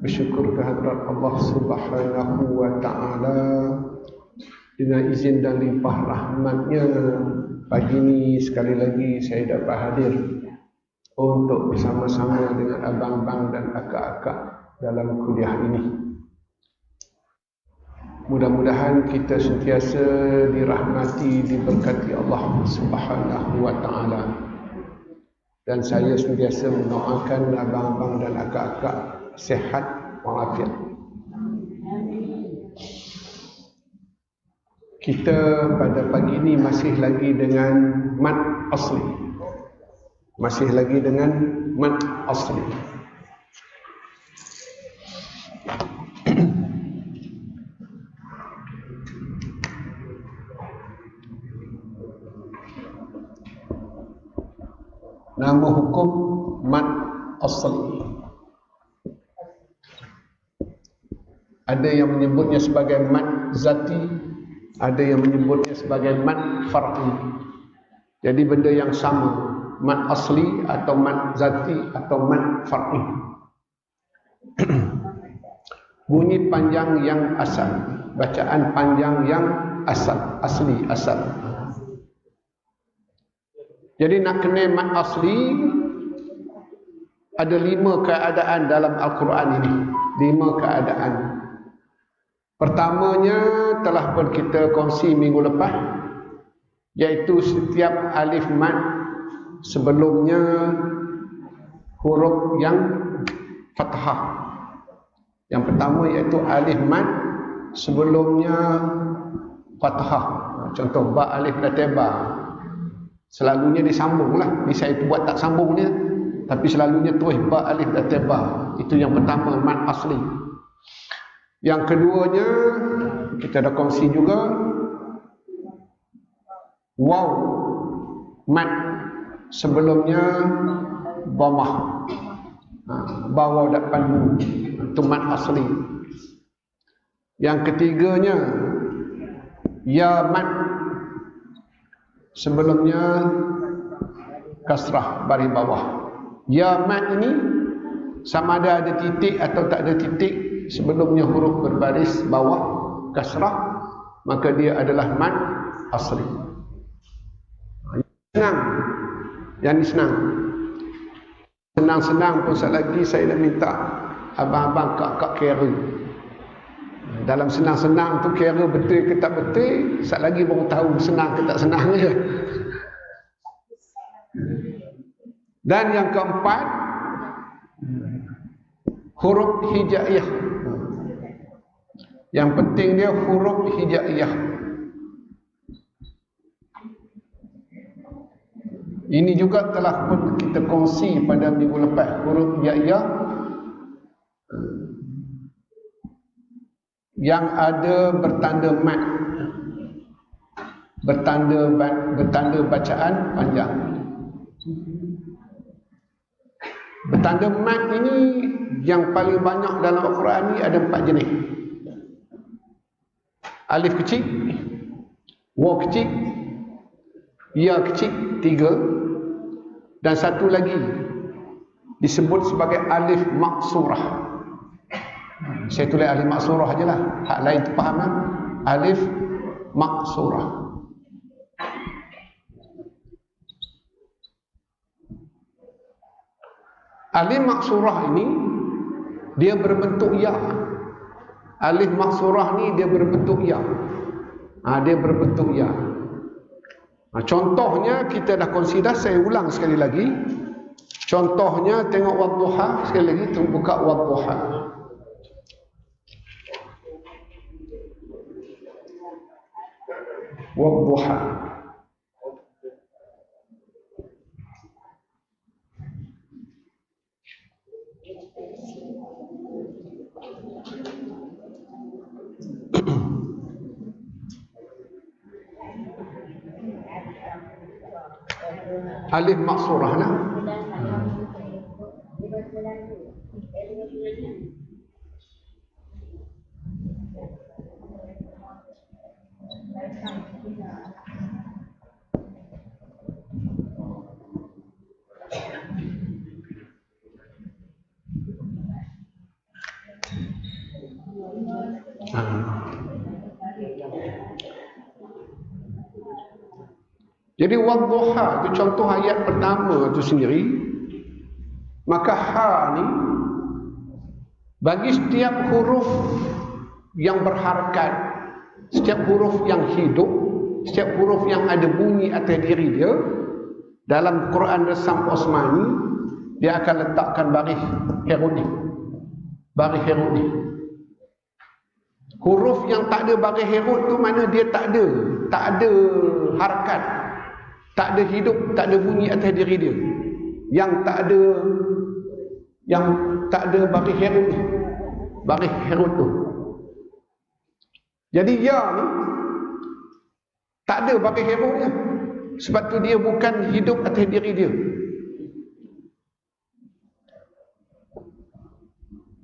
bersyukur kehadrat Allah Subhanahu wa Ta'ala dengan izin dan limpah rahmatnya. Pagi ini sekali lagi saya dapat hadir untuk bersama-sama dengan abang-abang dan akak-akak dalam kuliah ini. Mudah-mudahan kita sentiasa dirahmati, diberkati Allah Subhanahu wa Ta'ala. Dan saya sentiasa mendoakan abang-abang dan akak-akak sihat walafiat. Kita pada pagi ini masih lagi dengan mad asli. Masih lagi dengan mad asli. Nama hukum mad asli. Ada yang menyebutnya sebagai mad zati, ada yang menyebutnya sebagai mad far'i. Jadi benda yang sama, mad asli atau mad zati atau mad far'i. Bunyi panjang yang asal, bacaan panjang yang asal, asli, asal. Jadi nak kenal mad asli, ada 5 keadaan dalam Al-Quran ini. 5 keadaan. Pertamanya telah pun kita kongsi minggu lepas, iaitu setiap alif mad sebelumnya huruf yang fathah. Yang pertama iaitu alif mad sebelumnya fathah. Contoh ba, alif dan ba. Selalunya disambunglah. Ni saya buat tak sambungnya, tapi selalunya terus ba, alif dan ba. Itu yang pertama, mad asli. Yang keduanya kita dah kongsi juga, waw mad sebelumnya dhamah. Bawa depan mu, itu mad asli. Yang ketiganya ya mad sebelumnya kasrah baris bawah. Ya mad ini sama ada titik atau tak ada titik sebelumnya huruf berbaris bawah kasrah, maka dia adalah mad asli. Senang. Yang ini senang. Senang-senang pun sekali lagi saya nak minta abang-abang kakak kira. Dalam senang-senang tu kira betul ke tak betul, sekali lagi baru tahu senang ke tak senang je. Dan yang keempat, huruf hijaiyah. Yang penting dia huruf hijaiyah. Ini juga telah pun kita kongsi pada minggu lepas. Huruf hijaiyah yang ada bertanda mad, bertanda bacaan panjang. Bertanda mad ini yang paling banyak dalam Al-Quran ni ada 4 jenis. Alif kecil, waw kecil, ya kecil 3, dan satu lagi disebut sebagai alif maksurah. Saya tulis alif maksurah aja lah, hak lain tu faham lah. Alif maksurah. Alif maksurah ini dia berbentuk ya. Alif maksurah ni dia berbentuk ya. Dia berbentuk ya. Contohnya kita dah consider, saya ulang sekali lagi. Contohnya tengok wadduha sekali lagi, buka wadduha. Wadduha. Alif maksurah lah. Jadi wadduha itu contoh ayat pertama itu sendiri. Maka ha ni bagi setiap huruf yang berharakat, setiap huruf yang hidup, setiap huruf yang ada bunyi atas diri dia, dalam Quran Resam Osmani dia akan letakkan baris heronik. Baris heronik. Huruf yang tak ada baris herod tu mana dia tak ada harakat, tak ada hidup, tak ada bunyi atas diri dia. Yang tak ada baris herod ni. Baris herod tu. Jadi ya ni tak ada baris herodnya. Sebab tu dia bukan hidup atas diri dia.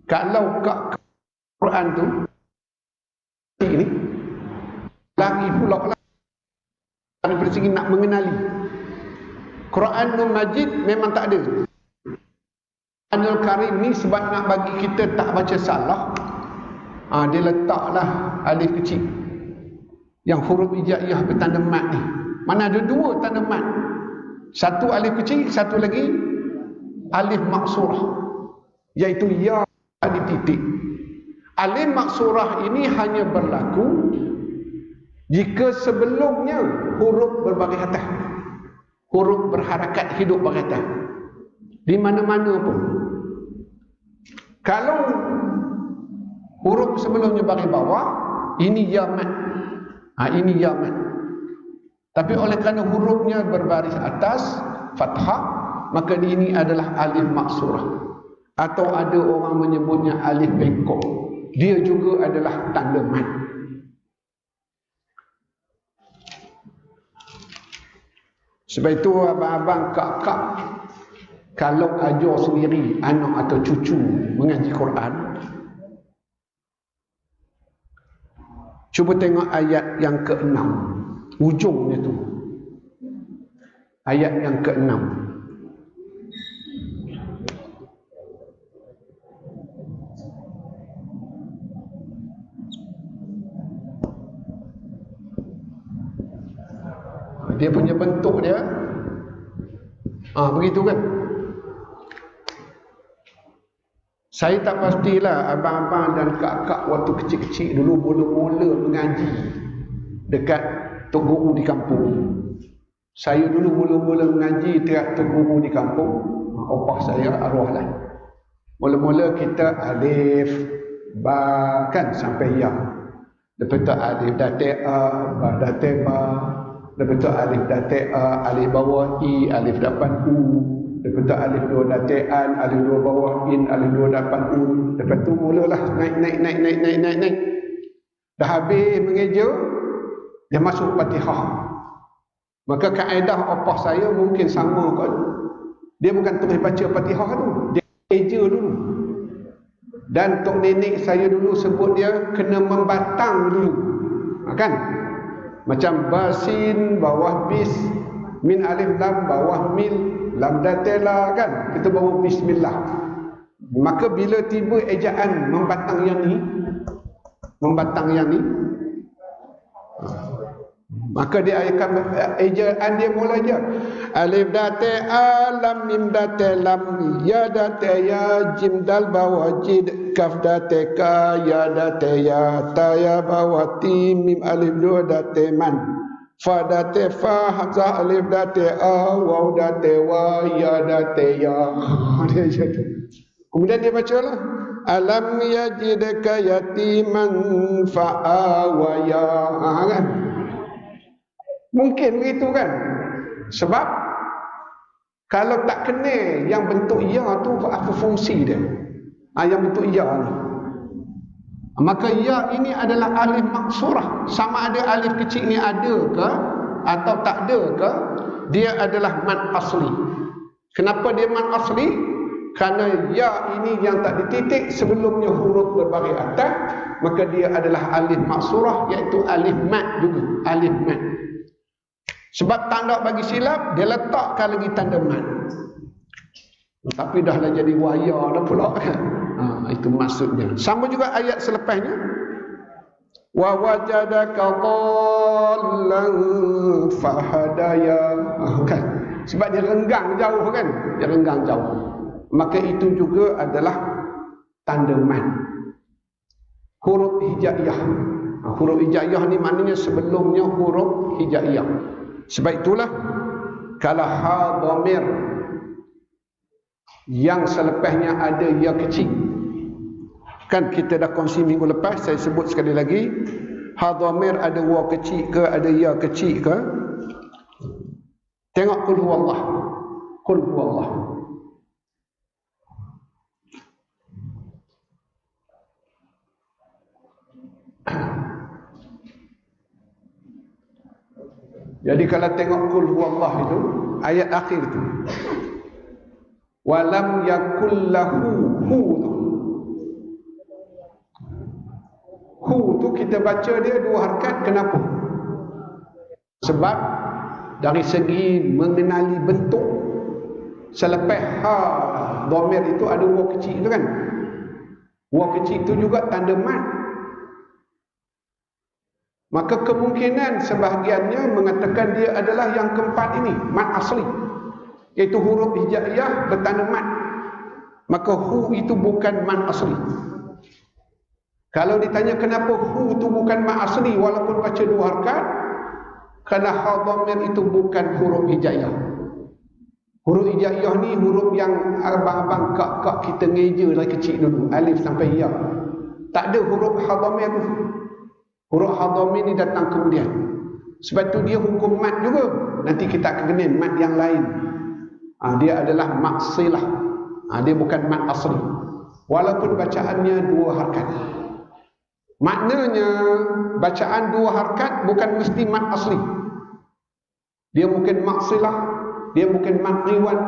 Kalau kat Quran tu ini lari pula lah dari segi nak mengenali. Quranul Majid memang tak ada. Quranul Karim ni sebab nak bagi kita tak baca salah, dia letaklah alif kecil yang huruf hijaiyah bertanda mat ni. Mana ada dua tanda mat, satu alif kecil, satu lagi alif maksurah, iaitu ya di titik. Alif maksurah ini hanya berlaku jika sebelumnya huruf berbaris atas, huruf berharakat hidup baris atas, di mana-mana pun. Kalau huruf sebelumnya baris bawah, ini ya mat. Ini ya mat. Tapi oleh kerana hurufnya berbaris atas fathah, maka ini adalah alif maksurah. Atau ada orang menyebutnya alif bengkok. Dia juga adalah tanda mat. Sebab itu abang-abang, kak-kak, kalau ajar sendiri anak atau cucu mengaji Quran, cuba tengok ayat yang ke-6, ujungnya tu. Ayat yang ke-6. Dia punya bentuk dia begitu kan. Saya tak pastilah abang-abang dan kak-kak waktu kecil-kecil dulu mula-mula mengaji dekat tok guru di kampung. Saya dulu mula-mula mengaji dekat tok guru di kampung, opah saya arwahlah. Mula-mula kita alif, ba kan sampai ya. Lepas tu alif datai a, ba datai ba. Lepas tu alif datai a, alif bawah i, alif depan u. Lepas tu alif dua datai an, alif dua bawah in, alif dua depan u. Lepas tu mulalah naik. Dah habis mengeja, dia masuk Fatihah. Maka kaedah opah saya mungkin sama kot. Dia bukan terus baca Fatihah tu, dia eja dulu. Dan tok nenek saya dulu sebut dia kena membatang dulu. Kan? Macam basin bawah bis, min alif lam bawah mil, lam datela kan, kita bawa bismillah. Maka bila tiba ejaan membatang yang ni, maka dia akan ejaan dia mula je alif date alam mim date lam ya date ya jim dal bawah jid kaf date ka ya date ya ta ya bawah ti mim alif dua date man fa date fa hamzah alif date a waw date wa ya date ya. Kemudian dia bacalah alam yajidka yatiman fa'awa ya, kan? Mungkin begitu kan? Sebab kalau tak kena yang bentuk ya tu, apa fungsi dia? Yang bentuk ya ni, maka ya ini adalah alif maksurah. Sama ada alif kecil ni ada ke atau tak ada ke, dia adalah mad asli. Kenapa dia mad asli? Kerana ya ini yang tak dititik sebelumnya huruf berbaris atas, maka dia adalah alif maksurah, iaitu alif mad juga, alif mad. Sebab tanda bagi silap, dia letakkan lagi tanda mad. Tapi dah lah jadi waya dah pula kan. Itu maksudnya. Sama juga ayat selepasnya. wa wajadaka dhallan fahadaya. Kan? Sebab dia renggang jauh kan? Dia renggang jauh. Maka itu juga adalah tanda mad. Huruf hijaiyah. Huruf hijaiyah ni maknanya sebelumnya huruf hijaiyah. Sebab itulah kalau ha dhamir yang selepasnya ada ya kecil. Kan kita dah kongsi minggu lepas, saya sebut sekali lagi. Ha dhamir ada wa kecil ke, ada ya kecil ke? Tengok qul huwallah. Qul huwallah. Jadi kalau tengok qul huwallah itu, ayat akhir itu. Walam yakul lahu hu. Hu tu kita baca dia dua harakat. Kenapa? Sebab dari segi mengenali bentuk, selepas ha dhamir itu ada waw kecil itu kan. Waw kecil itu juga tanda mad. Maka kemungkinan sebahagiannya mengatakan dia adalah yang keempat ini, mad asli, iaitu huruf hijaiyah bertanda mad. Maka hu itu bukan mad asli. Kalau ditanya kenapa hu itu bukan mad asli walaupun baca dua harakat, kerana ha dhamir itu bukan huruf hijaiyah. Huruf hijaiyah ni huruf yang abang-abang kak-kak kita ngeja dari kecil dulu, alif sampai ya. Tak ada huruf ha dhamir tu. Huruf ha dhamir ni datang kemudian. Sebab tu dia hukum mad juga. Nanti kita akan kenal mad yang lain. Dia adalah mad silah. Dia bukan mad asli. Walaupun bacaannya dua harakat. Maknanya bacaan dua harakat bukan mesti mad asli. Dia mungkin mad silah, dia mungkin mad riwat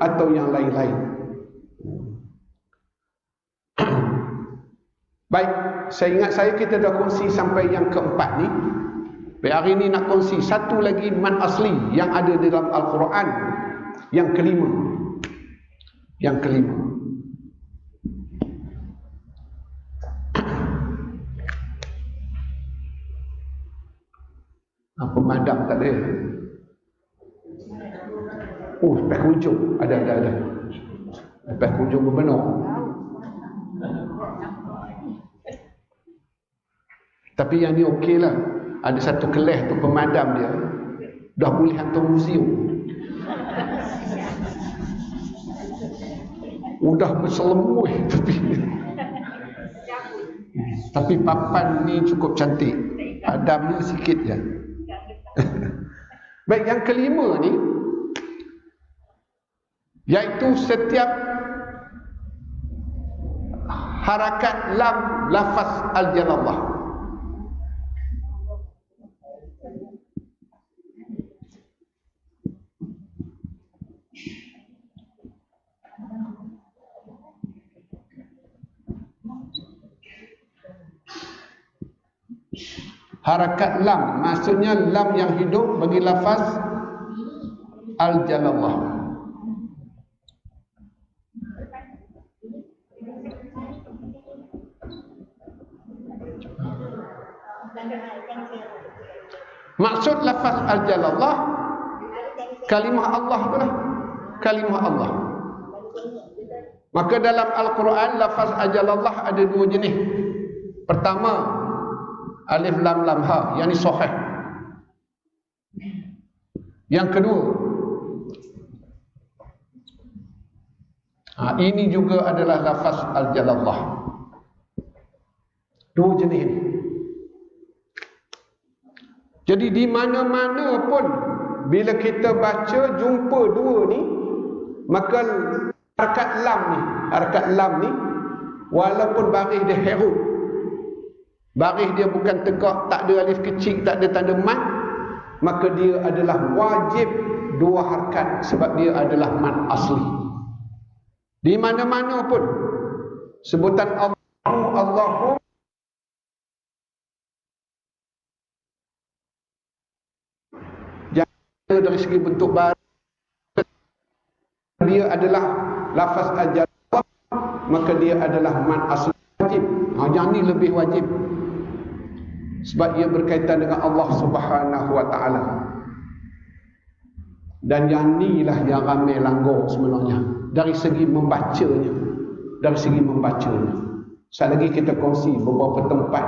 atau yang lain-lain. Baik, saya ingat kita dah kongsi sampai yang keempat ni. Baik, hari ni nak kongsi satu lagi mad asli yang ada di dalam Al-Quran. Yang kelima. Yang kelima. Pemadam tak ada. Lepas hujung. Ada. Lepas hujung berbenar. Tapi yang ni okey lah. Ada satu kelas tu pemadam dia dah boleh hantar museum. Udah berselemuh tapi papan ni cukup cantik. Padamnya sikit je. Baik, yang kelima ni iaitu setiap harakat lam lafaz al-jalallah. Harakat lam, maksudnya lam yang hidup bagi lafaz al-jalallah. Maksud lafaz al-jalallah kalimah Allah itulah. Kalimah Allah. Maka dalam Al-Quran lafaz al-jalallah ada dua jenis. Pertama, alif lam lam ha, yang ni sahih. Yang kedua, ini juga adalah lafaz al-jalallah. Dua jenis ini. Jadi di mana-mana pun bila kita baca jumpa dua ni, maka harakat lam ni walaupun baris dia herub, baris dia bukan tegak, tak ada alif kecil, tak ada tanda mad, maka dia adalah wajib dua harakat sebab dia adalah mad asli. Di mana-mana pun sebutan Allahu jangan dari segi bentuk baris, dia adalah lafaz al-jalallah, maka dia adalah mad asli wajib. Yang ni lebih wajib. Sebab ia berkaitan dengan Allah Subhanahu wa taala. Dan yang inilah yang ramai langgar sebenarnya dari segi membacanya. Dari segi membacanya. Sekali lagi kita kongsi beberapa tempat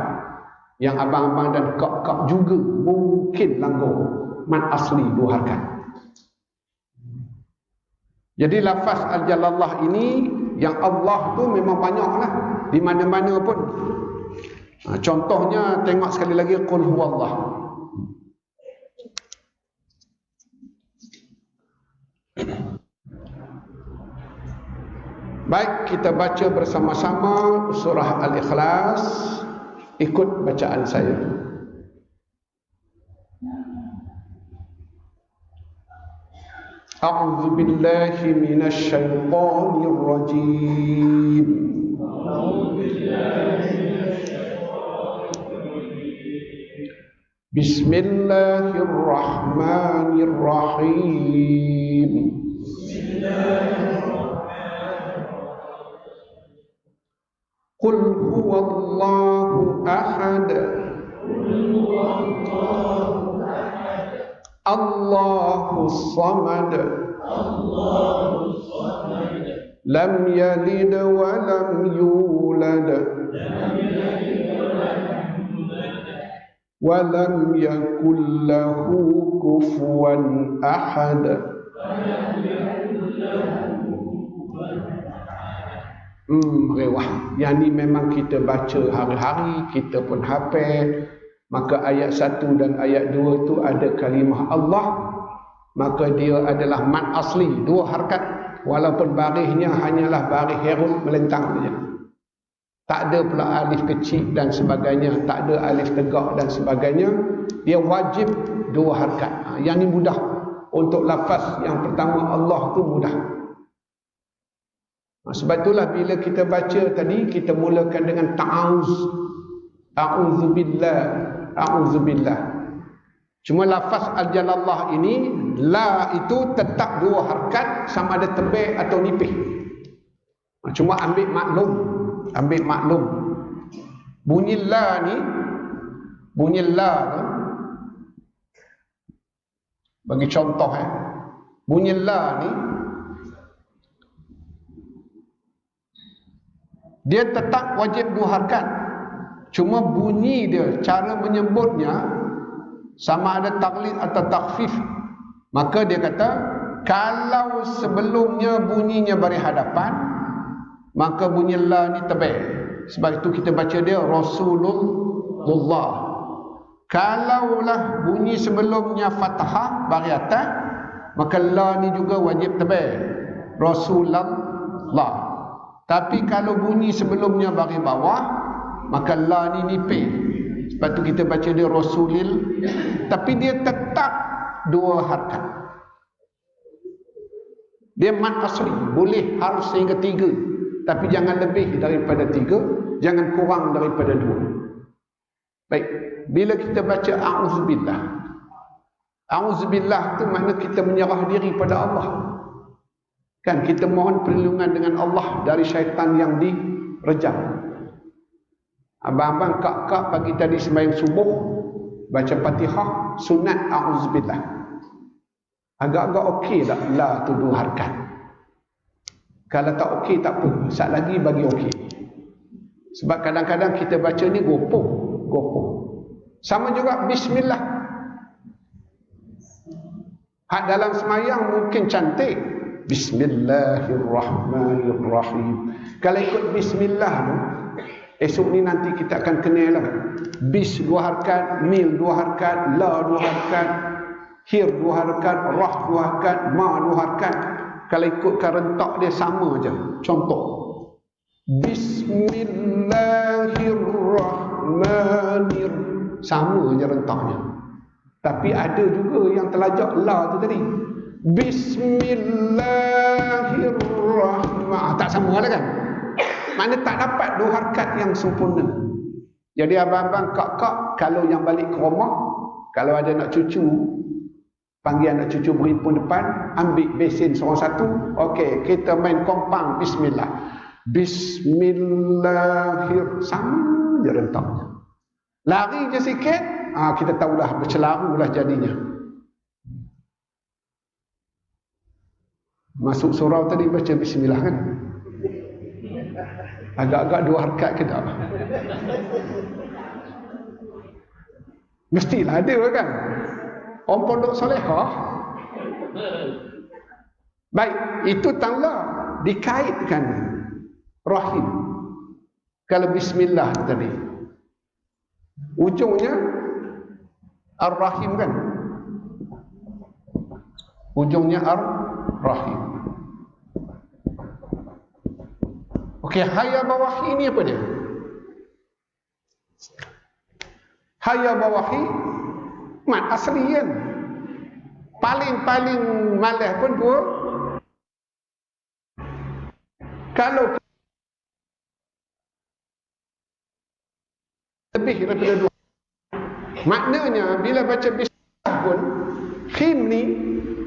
yang abang-abang dan kak-kak juga mungkin langgar mat asli 2 harakat. Jadi lafaz al-jalallah ini yang Allah tu memang banyaklah di mana-mana pun. Contohnya tengok sekali lagi qul huwallah. Baik, kita baca bersama-sama surah Al-Ikhlas. Ikut bacaan saya. A'udzu billahi minasy syaithanir rajim. Bismillahirrahmanirrahim. Qul huwallahu ahad. Allahus samad. Lam yalid wa lam yulad. Wa lam yakul lahu kufuwan ahad. Rewah. Yang ni memang kita baca hari-hari, kita pun hafal. Maka ayat 1 dan ayat 2 itu ada kalimah Allah. Maka dia adalah mat asli 2 harakat. Walaupun barisnya hanyalah baris herut melentang saja. Tak ada pula alif kecil dan sebagainya. Tak ada alif tegak dan sebagainya. Dia wajib 2 harakat. Yang ni mudah. Untuk lafaz yang pertama Allah tu mudah. Sebab itulah bila kita baca tadi, kita mulakan dengan ta'awuz. A'udzubillah. A'udzubillah. Cuma lafaz al-jalallah ini, la itu tetap 2 harakat, sama ada tebal atau nipis. Cuma ambil maklum. Ambil maklum. Bunyi la ni, bunyi la tu, bagi contoh bunyi la ni, dia tetap wajib 2 harakat. Cuma bunyi dia, cara menyebutnya sama ada taklid atau takhfif. Maka dia kata, kalau sebelumnya bunyinya bari hadapan, maka bunyi la ni tebal. Sebab itu kita baca dia Rasulullah. Kalaulah bunyi sebelumnya fathah bari atas, maka la ni juga wajib tebal. Rasulullah. Tapi kalau bunyi sebelumnya bagi bawah, maka la ni nipis. Sebab tu kita baca dia Rasulil. Tapi dia tetap 2 harakat. Dia mat asli. Boleh harus sehingga 3. Tapi jangan lebih daripada 3. Jangan kurang daripada 2. Baik. Bila kita baca A'udzubillah. A'udzubillah tu makna kita menyerah diri pada Allah. Kan kita mohon perlindungan dengan Allah dari syaitan yang direjam. Abang-abang kak-kak pagi tadi sembahyang subuh baca Fatihah sunat a'udzubillah. Agak-agak okey tak la tu 2 harakat. Kalau tak okey tak apa, sat lagi bagi okey. Sebab kadang-kadang kita baca ni gopoh. Sama juga bismillah. Hak dalam semayang mungkin cantik. Bismillahirrahmanirrahim. Kalau ikut bismillah tu, esok ni nanti kita akan kenal lah. Bis 2 harakat, mil 2 harakat, la 2 harakat, hir 2 harakat, rah 2 harakat, ma 2 harakat. Kalau ikutkan rentak dia sama je. Contoh. Bismillahirrahmanirrahim. Sama je rentaknya. Tapi ada juga yang terlajak la tu tadi. Bismillahirrahmanirrahim. Tak sama lah kan? Mana tak dapat 2 harakat yang sempurna. Jadi abang-abang kak-kak, kalau yang balik ke rumah, kalau ada nak cucu, panggil anak cucu berhimpun depan, ambil besin seorang satu. Okey, kita main kompang bismillah. Bismillahirrahmanirrahim. Sama je rentaknya. Lari je sikit, kita tahulah bercelarulah jadinya. Masuk surau tadi baca bismillah kan? Agak-agak 2 harakat ke tak? Mestilah ada kan? Orang pondok solehah. Baik, itu tanda dikaitkan rahim. Kalau bismillah tadi, ujungnya ar-rahim kan? Ujungnya ar-rahim. Okey, haya bawahi ini apa dia? Haya bawahi mat asli kan? Paling-paling malas pun 2. Kalau lebih daripada 2, maknanya bila baca bismillah pun khim ni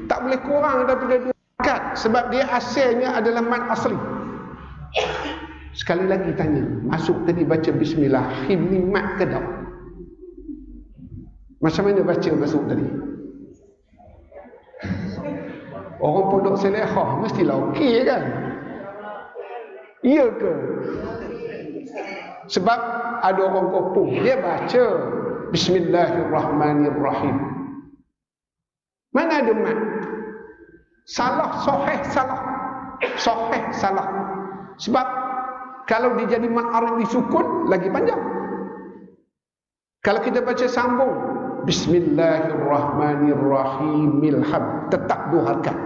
tak boleh kurang daripada 2 harakat, sebab dia asalnya adalah mat asli. Sekali lagi tanya, masuk tadi baca bismillah, khim ni mat ke tak? Macam mana baca masuk tadi? Orang pondok selehah mestilah okey kan? Iya ke? Sebab ada orang kopong, dia baca bismillahirrahmanirrahim. Mana ada mat? Salah, sahih, salah. Sahih, salah. Sebab kalau dia jadi mat arif disukun, lagi panjang. Kalau kita baca sambung bismillahirrahmanirrahim milham, tetap 2 harakat.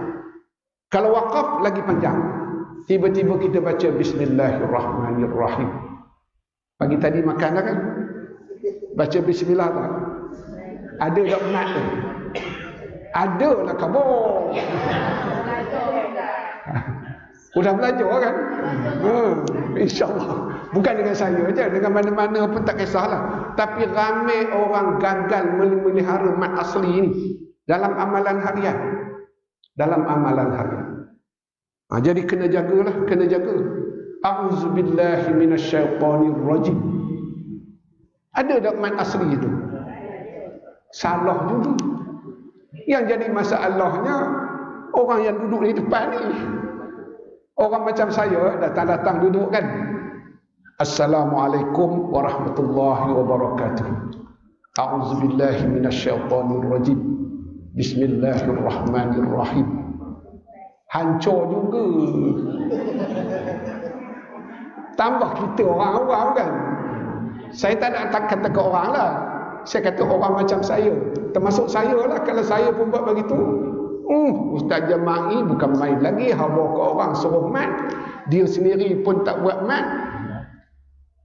Kalau waqaf lagi panjang. Tiba-tiba kita baca bismillahirrahmanirrahim. Pagi tadi makan dah kan? Baca bismillah tak? Ada tak mat tu? Ada lah kabur. Sudah belajar kan? InsyaAllah. Bukan dengan saya je, dengan mana-mana pun tak kisahlah. Tapi ramai orang gagal memelihara mat asli ini dalam amalan harian. Dalam amalan harian. Jadi kena jagalah, kena jaga. A'udzubillahi minasyaitonirrajim. Ada tak mat asli itu? Salah juga. Yang jadi masalahnya orang yang duduk di depan ni. Orang macam saya datang-datang duduk kan. Assalamualaikum warahmatullahi wabarakatuh. A'udzubillahi minasyaitonirrajim. Bismillahirrahmanirrahim. Hancur juga. Tambah kita orang awam kan. Saya tak nak kata ke orang lah. Saya kata orang macam saya. Termasuk saya lah. Kalau saya pun buat begitu. Ustaz Jama'i bukan main lagi. Hawa ke orang suruh mat. Dia sendiri pun tak buat mat.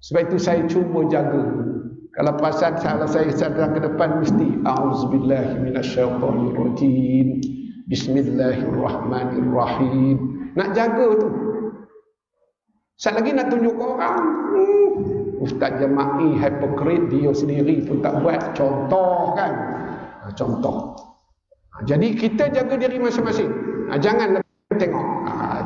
Sebab itu saya cuba jaga. Kalau pasal salah saya sadar ke depan mesti a'udzubillahi minasyaitonirrajim. Bismillahirrahmanirrahim. Nak jaga tu. Sekali lagi nak tunjuk ke orang. Ustaz Jama'i hipokrit, dia sendiri pun tak buat. Contoh kan. Contoh. Jadi kita jaga diri masing-masing. Jangan tengok.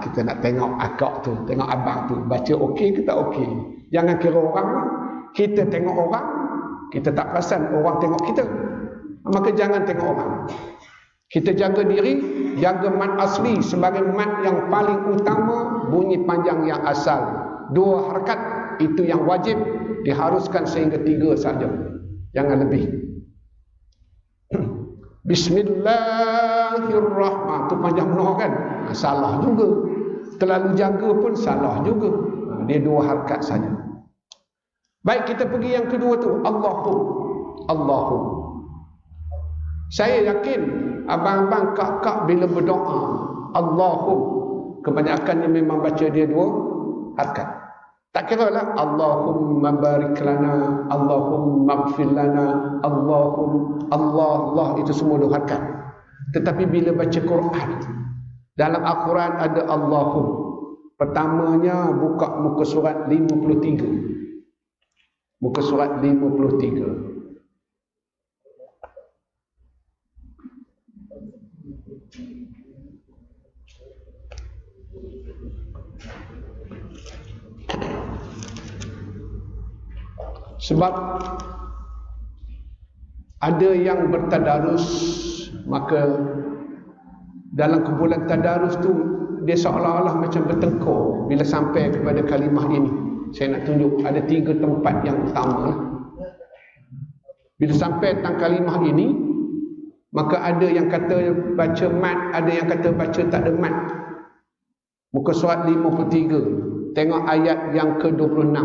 Kita nak tengok akak tu, tengok abang tu. Baca okey ke tak okey. Jangan kira orang. Kita tengok orang, kita tak perasan orang tengok kita. Maka jangan tengok orang. Kita jaga diri, jaga mat asli sebagai mat yang paling utama, bunyi panjang yang asal. 2 harakat itu yang wajib, diharuskan sehingga 3 saja. Jangan lebih. Bismillahirrahmanirrahim. Itu panjang benar kan? Salah juga. Terlalu jaga pun salah juga. Dia 2 harakat saja. Baik, kita pergi yang kedua tu. Allahu. Saya yakin abang-abang kak-kak bila berdoa Allahu, kebanyakannya memang baca dia 2 harakat. Tak kira lah Allahumma barik lana, Allahumma gfir lana, Allah itu semua 2 harakat. Tetapi bila baca Quran, dalam Al-Quran ada Allahu. Pertamanya buka muka surat 53. Muka surat 53. Sebab Ada yang bertadarus, maka dalam kumpulan tadarus tu dia seolah-olah macam bertengkar bila sampai kepada kalimah ini. Saya nak tunjuk ada 3 tempat yang utama lah. Bila sampai tentang kalimah ini, maka ada yang kata baca mat, ada yang kata baca tak ada mat. Muka surat 53, tengok ayat yang ke-26.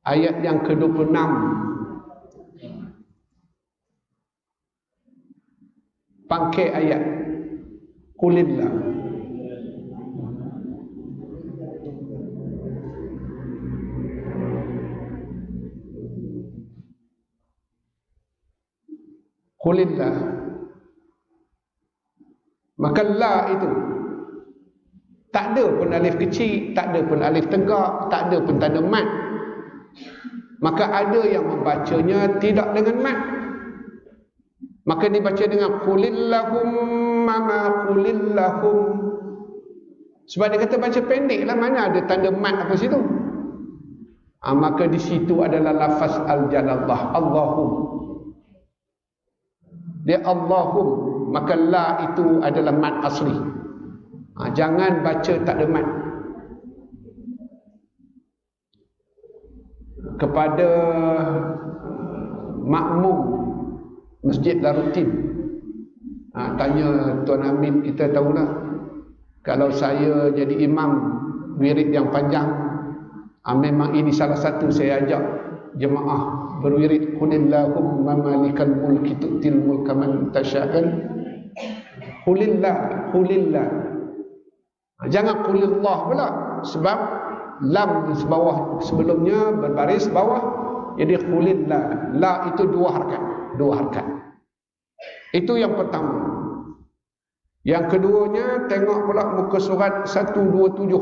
Ayat yang ke-26. Pangkai ayat Qulillah. Qulillah. Maka la itu tak ada pun alif kecil, tak ada pun alif tegak, tak ada pun tanda mat. Maka ada yang membacanya tidak dengan mat. Maka dibaca dengan qulillahum ma qulillahum. Sebab dia kata baca pendek lah, mana ada tanda mat apa situ. Maka di situ adalah lafaz al-jalallah, Allahum. Dia Allahum, maka la itu adalah mat asli. Jangan baca tak ada mat. Kepada makmum Masjid Darutin, tanya Tuan Amin, kita tahulah kalau saya jadi imam wirid yang panjang, memang ini salah satu saya ajak jemaah berwirid qulillahumma malikal mulki tu'til mulka man tasya'an. Qulillah, qulillah. Jangan qulillah pula, sebab lam di bawah sebelumnya berbaris bawah. Jadi qulillah, la itu 2 harakat, 2 harakat. Itu yang pertama. Yang keduanya, tengok pula muka surat 127.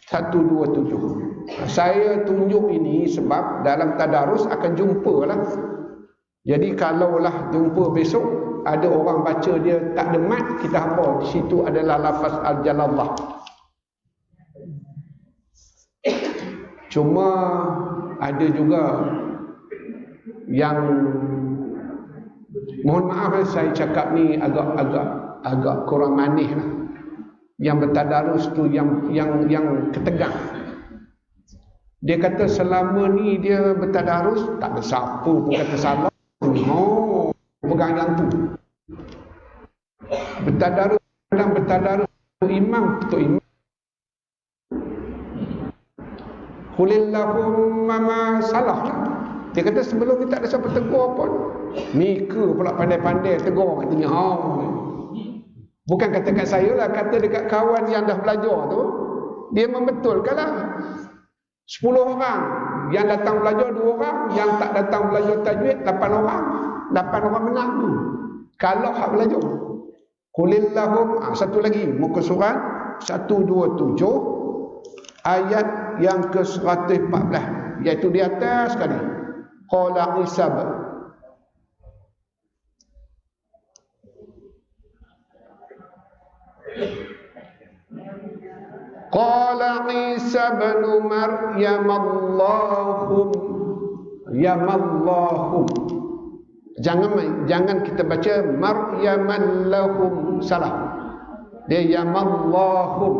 127. Saya tunjuk ini sebab dalam tadarus akan jumpa lah. Jadi kalaulah jumpa besok ada orang baca dia tak ada mat, kita hafal di situ adalah lafaz al-jalallah. Cuma ada juga yang, mohon maaf saya cakap ni agak kurang manis lah. Yang bertadarus tu yang ketegang. Dia kata selama ni dia bertadarus tak ada siapa pun kata salah. Pegang yang tu. Bertadarus dalam bertadarus imam tu imam. Qulillahumma ma salah. Dia kata sebelum ni tak ada siapa tegur pun. Mika pula pandai-pandai tegur katanya. Bukan kata kat saya lah, kata dekat kawan yang dah belajar tu, dia membetulkan lah. 10 orang yang datang belajar 2 orang, yang tak datang belajar tajwid 8 orang. 8 orang menang tu. Kalau hak belajar. Qulillahum, satu lagi muka surat 127 ayat yang ke-114, iaitu di atas sekali. Qala Isab. Qala Isa bin Maryam Allahum, ya Allahum. Jangan kita baca Maryaman lahum, salah. Dia ya Allahum.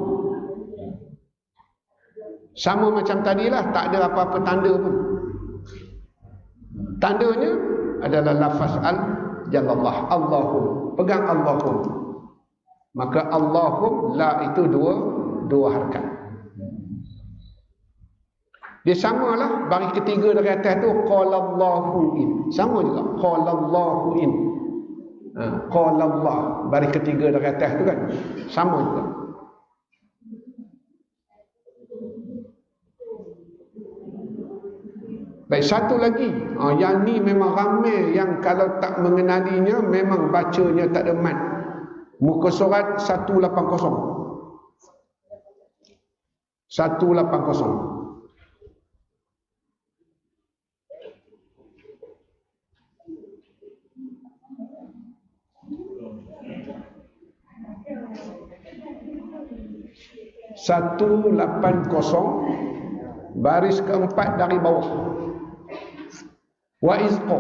Sama macam tadilah, tak ada apa-apa tanda pun. Tandanya adalah lafaz al-jalallah, Allahum. Pegang Allahum. Maka Allahum, la itu dua harakat. Dia samalah baris ketiga dari atas tu qalallahu in. Sama juga qalallahu in. Qalallah baris ketiga dari atas tu kan. Sama juga. Baik, satu lagi. Yang ni memang ramai yang kalau tak mengenalinya memang bacanya tak ada mat. Muka surat 180. 180. Satu 80 baris keempat dari bawah. Wa izqa.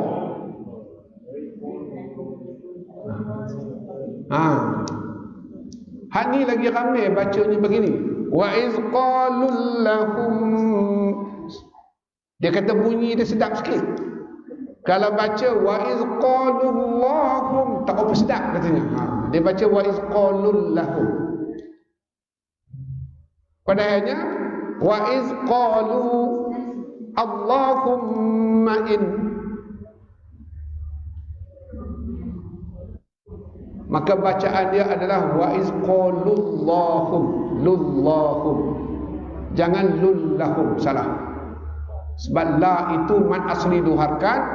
Hak ni lagi ramai bacanya begini. Wa izqalul lahum. Dia kata bunyi dia sedap sikit. Kalau baca wa izqalul lahum tak apa sedap katanya. Dia baca wa izqalul lahum. Padahalnya wa izqalu Allahumma in. Maka bacaan dia adalah wa izqalullahum, lullahum. Jangan lullahum, salah. Sebab la itu mad asli duharkan,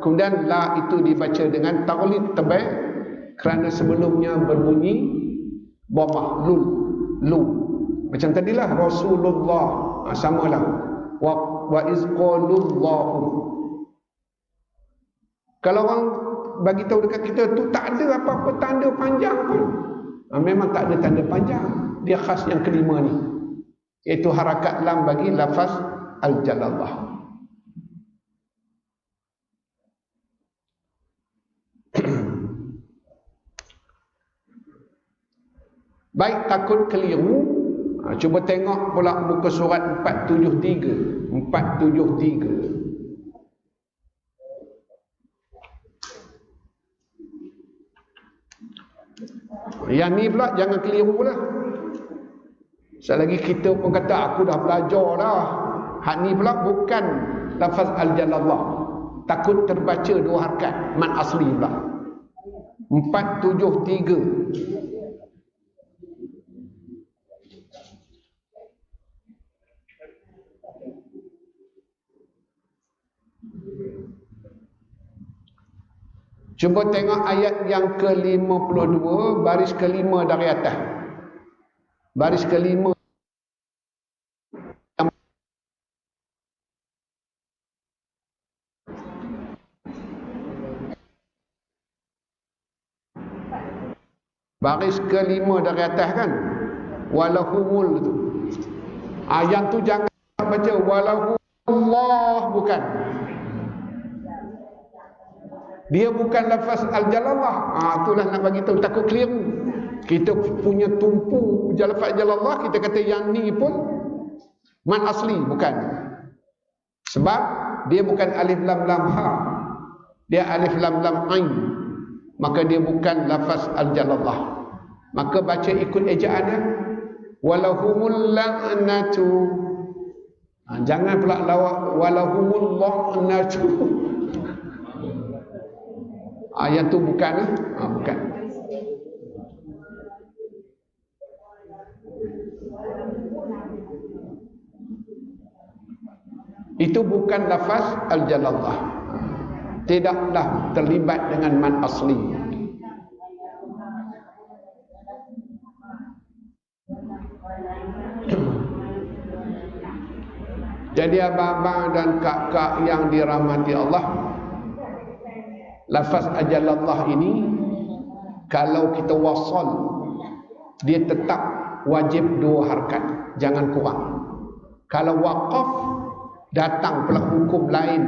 kemudian la itu dibaca dengan taghlid tabai kerana sebelumnya berbunyi dhamma lul, lu. Macam tadilah Rasulullah, samalah. Wa izqalullahum. Kalau orang bagi tahu dekat kita tu tak ada apa-apa tanda panjang pun. Memang tak ada tanda panjang. Dia khas yang kelima ni, iaitu harakat lam bagi lafaz al-jalallah. Baik, takut keliru. Cuba tengok pula muka surat 473. 473. Yang ni pula jangan keliru pula. Sekali lagi kita pun kata aku dah belajar dah. Hak ni pula bukan lafaz al-jalallah. Takut terbaca dua harakat mad asli pula. 473. Cuba tengok ayat yang ke-52, baris kelima dari atas. Baris kelima. Baris kelima dari atas kan? Walahumul tu. Yang tu jangan baca walahullah, bukan. Dia bukan lafaz al-jalallah. Itulah nak bagi tahu, takut keliru. Kita punya tumpu lafaz jalallah, kita kata yang ni pun mad asli, bukan. Sebab dia bukan alif lam lam ha. Dia alif lam lam ain. Maka dia bukan lafaz al-jalallah. Maka baca ikut ejaannya. Walahumul la'natu. Jangan pula walahumul la'natu. Yang tu bukan. Bukan. Itu bukan lafaz al-jalallah. Tidaklah terlibat dengan mad asli. Jadi abang-abang dan kak-kak yang dirahmati Allah, lafaz ajalallah ini kalau kita wasal, dia tetap wajib dua harakat, jangan kurang. Kalau waqaf, datang pula hukum lain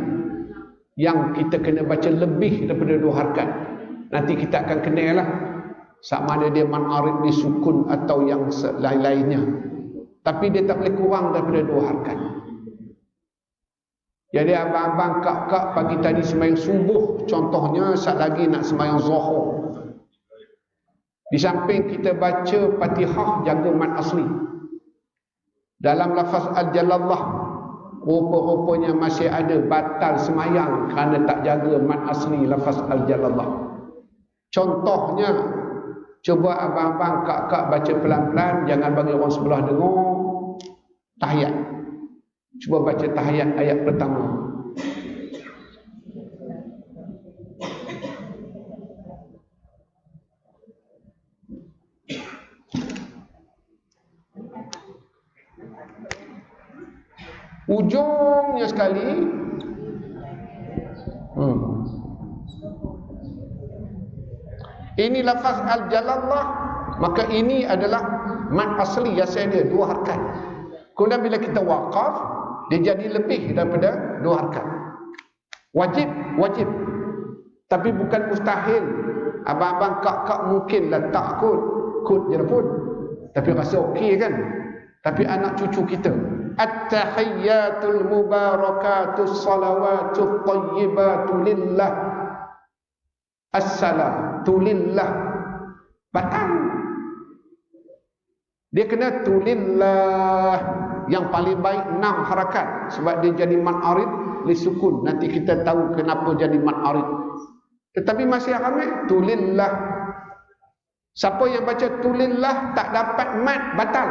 yang kita kena baca lebih daripada dua harakat. Nanti kita akan kenal lah, sama ada dia man-arid disukun atau yang lain-lainnya. Tapi dia tak boleh kurang daripada dua harakat. Jadi abang-abang kak-kak pagi tadi sembahyang subuh, contohnya saat lagi nak sembahyang zuhur, di samping kita baca Fatihah, jaga mad asli. Dalam lafaz al-jalallah, rupa-rupanya masih ada batal sembahyang kerana tak jaga mad asli lafaz al-jalallah. Contohnya, cuba abang-abang kak-kak baca pelan-pelan, jangan bagi orang sebelah dengar. Tahiyat. Cuba baca tahiyat ayat pertama. Ujungnya sekali ini lafaz al-jalallah, maka ini adalah mad asli yang saya ada dua harakat. Kemudian bila kita waqaf, dia jadi lebih daripada dua harakat. Wajib, wajib. Tapi bukan mustahil. Abang-abang kak-kak mungkinlah tak kot je pun. Tapi rasa okey kan? Tapi anak cucu kita, at-tahiyyatul mubarakatus salawatul tayyibatu lillah, assalatu lillah, batal. Dia kena tulillah, yang paling baik 6 harakat, sebab dia jadi mad arid li sukun. Nanti kita tahu kenapa jadi mad arid. Tetapi masih ramai tulillah. Siapa yang baca tulillah tak dapat mad, batal.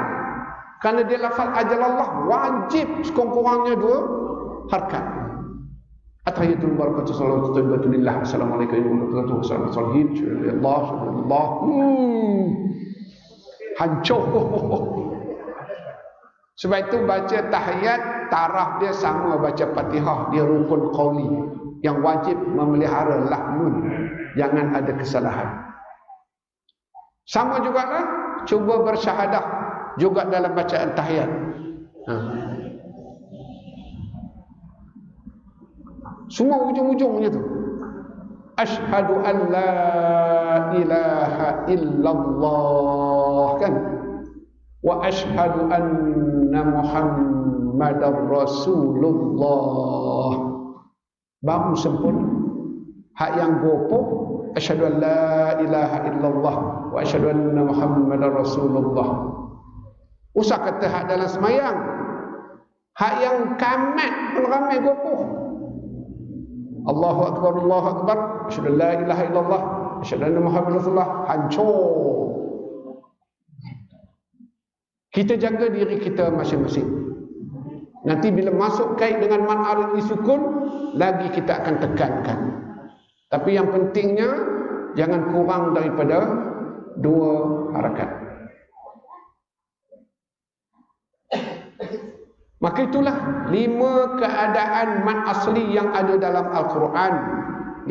Kerana dia lafal ajalallah, wajib sekurang-kurangnya 2 harakat. At-tahiyyatul barakatuh salawatu tayyibatu lillah, assalamualaikum warahmatullahi wabarakatuh, Allah hancur. Sebab itu baca tahiyat taraf dia sama baca Fatihah, dia rukun qauli yang wajib memelihara lahmun, jangan ada kesalahan. Sama jugalah cuba bersyahadah juga dalam bacaan tahiyat. Semua ujung-ujungnya tu asyhadu an la ilaha illallah kan, wa asyhadu anna muhammadar rasulullah, baru sempurna. Hak yang gopoh asyhadu an la ilaha illallah wa asyhadu anna muhammadar rasulullah. Usah kata hak dalam semayang. Hak yang kamat pun ramai gopoh. Allahu akbar, Allahu akbar, asyhadu an la ilaha illallah, asyhadu anna muhammadar rasulullah, hancur. Kita jaga diri kita masing-masing. Nanti bila masuk kait dengan mad arid sukun, lagi kita akan tekankan. Tapi yang pentingnya jangan kurang daripada 2 harakat. Maka itulah 5 keadaan mad asli yang ada dalam Al-Quran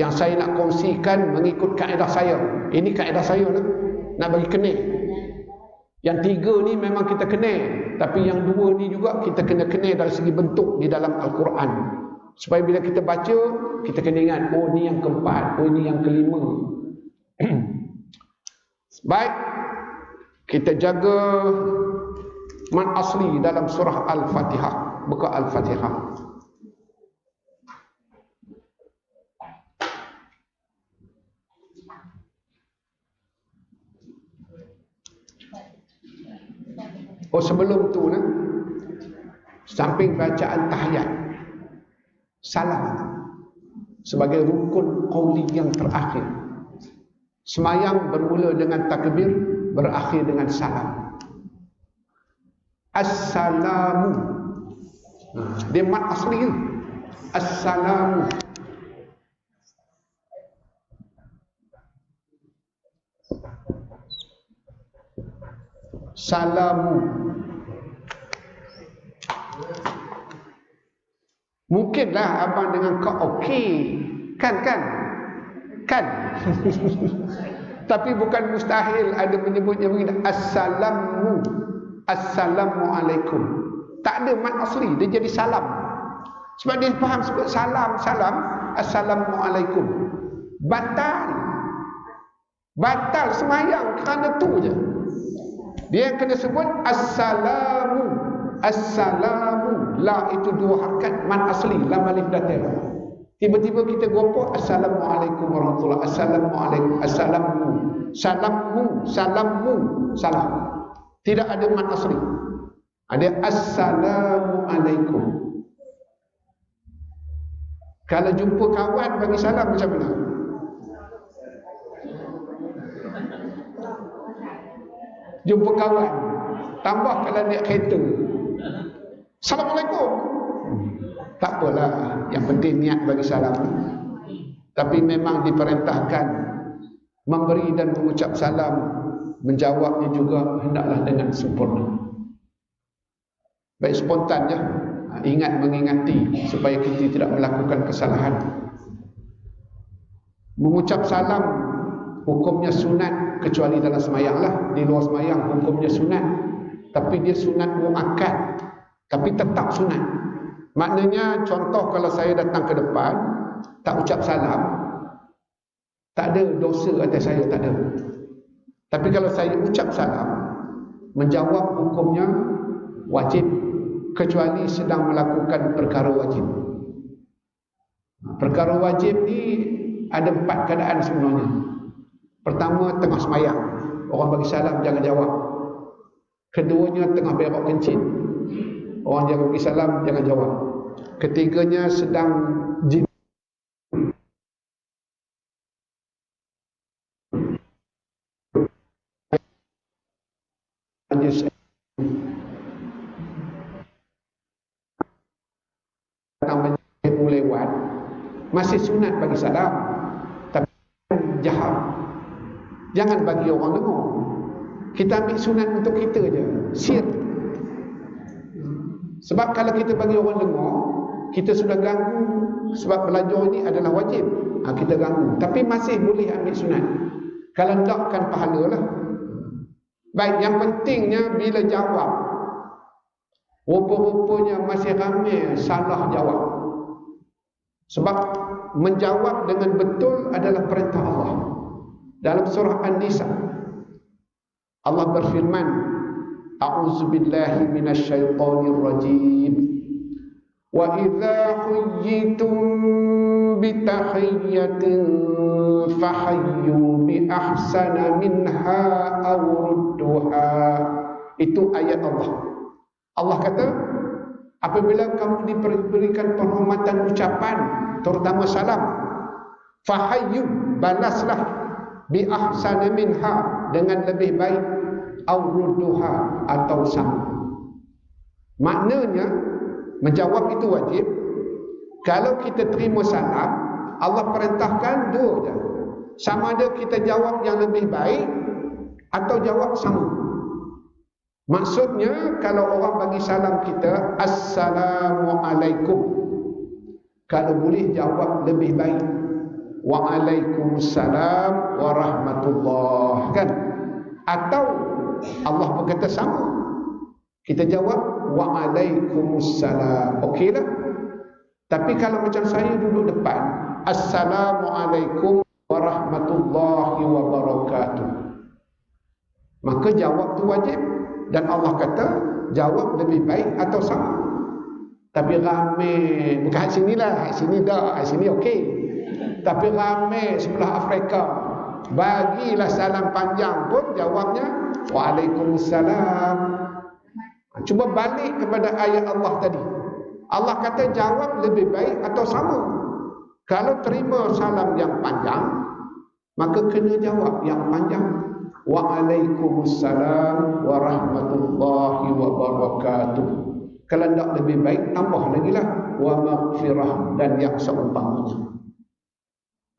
yang saya nak kongsikan mengikut kaedah saya. Ini kaedah saya nak bagi kenal. Yang 3 ni memang kita kenal, tapi yang 2 ni juga kita kena kenal dari segi bentuk di dalam Al-Quran. Supaya bila kita baca, kita kena ingat, oh ni yang keempat, oh ni yang kelima. Baik, kita jaga mad asli dalam surah Al-Fatihah. Buka Al-Fatihah. Oh sebelum tu samping bacaan tahiyat, salam sebagai rukun qauli yang terakhir. Semayang bermula dengan takbir, berakhir dengan salam. Assalamu, dia mad asli kan? Assalamu. Salamu. Mungkinlah abang dengan kau okey, kan? Tapi bukan mustahil ada menyebutnya begini, assalamu, assalamualaikum. Tak ada mad asli, dia jadi salam. Sebab dia faham sebut salam, assalamualaikum. Batal semayang kerana tu je. Dia yang kena sebut assalamu, la itu 2 harakat mad asli, lam alif datar. Tiba-tiba kita gopoh assalamualaikum warahmatullahi, assalamualaikum, salamu, salam. Tidak ada mad asli. Ada assalamualaikum. Kalau jumpa kawan bagi salam macam mana? Jumpa kawan, tambah kalau naik kereta, assalamualaikum. Tak apalah, yang penting niat bagi salam. Tapi memang diperintahkan memberi dan mengucap salam, menjawabnya juga hendaklah dengan sempurna. Baik spontan je, ingat mengingati supaya kita tidak melakukan kesalahan. Mengucap salam hukumnya sunat, kecuali dalam semayang lah. Di luar semayang hukumnya sunat, tapi dia sunat muakkad, tapi tetap sunat. Maknanya contoh, kalau saya datang ke depan, tak ucap salam, tak ada dosa atas saya, tak ada. Tapi kalau saya ucap salam, menjawab hukumnya wajib, kecuali sedang melakukan perkara wajib. Perkara wajib ni ada 4 keadaan sebenarnya. Pertama, tengah semayang, orang bagi salam jangan jawab. Keduanya, tengah berak kencing, orang jangan bagi salam jangan jawab. Ketiganya, sedang jin lewat, masih sunat bagi salam, tapi jahat, jangan bagi orang dengar. Kita ambil sunat untuk kita je, sir. Sebab kalau kita bagi orang dengar, kita sudah ganggu. Sebab belajar ini adalah wajib, kita ganggu, tapi masih boleh ambil sunat. Kalau tak, kan pahala lah. Baik, yang pentingnya bila jawab, rupa-rupanya masih ramai salah jawab. Sebab menjawab dengan betul adalah perintah Allah. Dalam surah An-Nisa, Allah berfirman, A'udzubillahi minasyaitonir rajim. Wa idza huyyitum bitahiyyatin fahayyu bi ahsana minha aw rudduha. Itu ayat Allah. Allah kata, apabila kamu diberikan penghormatan ucapan, terutama salam, fahayyu, balaslah, bi ahsana minha, dengan lebih baik, aw rudduha, atau sama. Maknanya menjawab itu wajib. Kalau kita terima salam, Allah perintahkan dua je. Sama ada kita jawab yang lebih baik atau jawab sama. Maksudnya, kalau orang bagi salam kita, Assalamualaikum, kalau boleh jawab lebih baik, Waalaikumsalam warahmatullah, kan? Atau Allah berkata sama, kita jawab Waalaikumsalam, okey lah. Tapi kalau macam saya duduk depan, Assalamualaikum warahmatullahi wabarakatuh, maka jawab tu wajib. Dan Allah kata, jawab lebih baik atau sama. Tapi ramai, bukan kat sini lah, kat sini dah, kat sini okey. Tapi ramai sebelah Afrika, bagilah salam panjang pun jawabnya Waalaikumsalam. Cuba balik kepada ayat Allah tadi. Allah kata jawab lebih baik atau sama. Kalau terima salam yang panjang, maka kena jawab yang panjang. Waalaikumsalam warahmatullahi wabarakatuh. Kalau tak lebih baik, tambah lagi lah wa maghfirah, dan yang seumpamanya.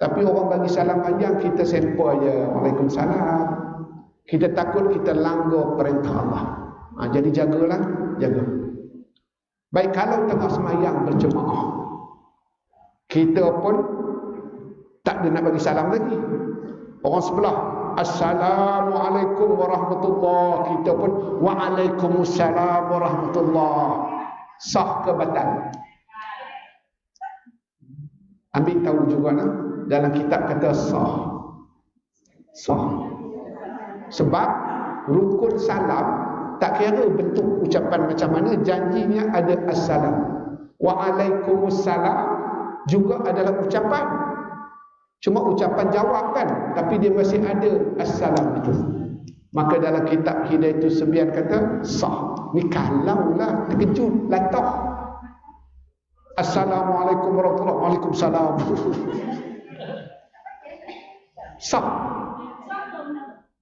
Tapi orang bagi salam panjang, kita sempur aja Waalaikumsalam. Kita takut kita langgar perintah Allah. Jadi jagalah, jaga. Baik, kalau tengah semayang berjemaah, kita pun tak ada nak bagi salam lagi. Orang sebelah Assalamualaikum warahmatullahi, kita pun Waalaikumsalam warahmatullahi. Sah ke batal? Ambil tahu juga lah, dalam kitab kata sah. Sah. Sebab rukun salam tak kira bentuk ucapan macam mana, janjinya ada assalam. Waalaikumsalam juga adalah ucapan. Cuma ucapan jawab kan, tapi dia masih ada assalam itu. Maka dalam kitab Hidayatul Sebian kata sah. Ni kalau lah terkejut, latah, Assalamualaikum warahmatullahi wabarakatuh, Waalaikumsalam. Sah.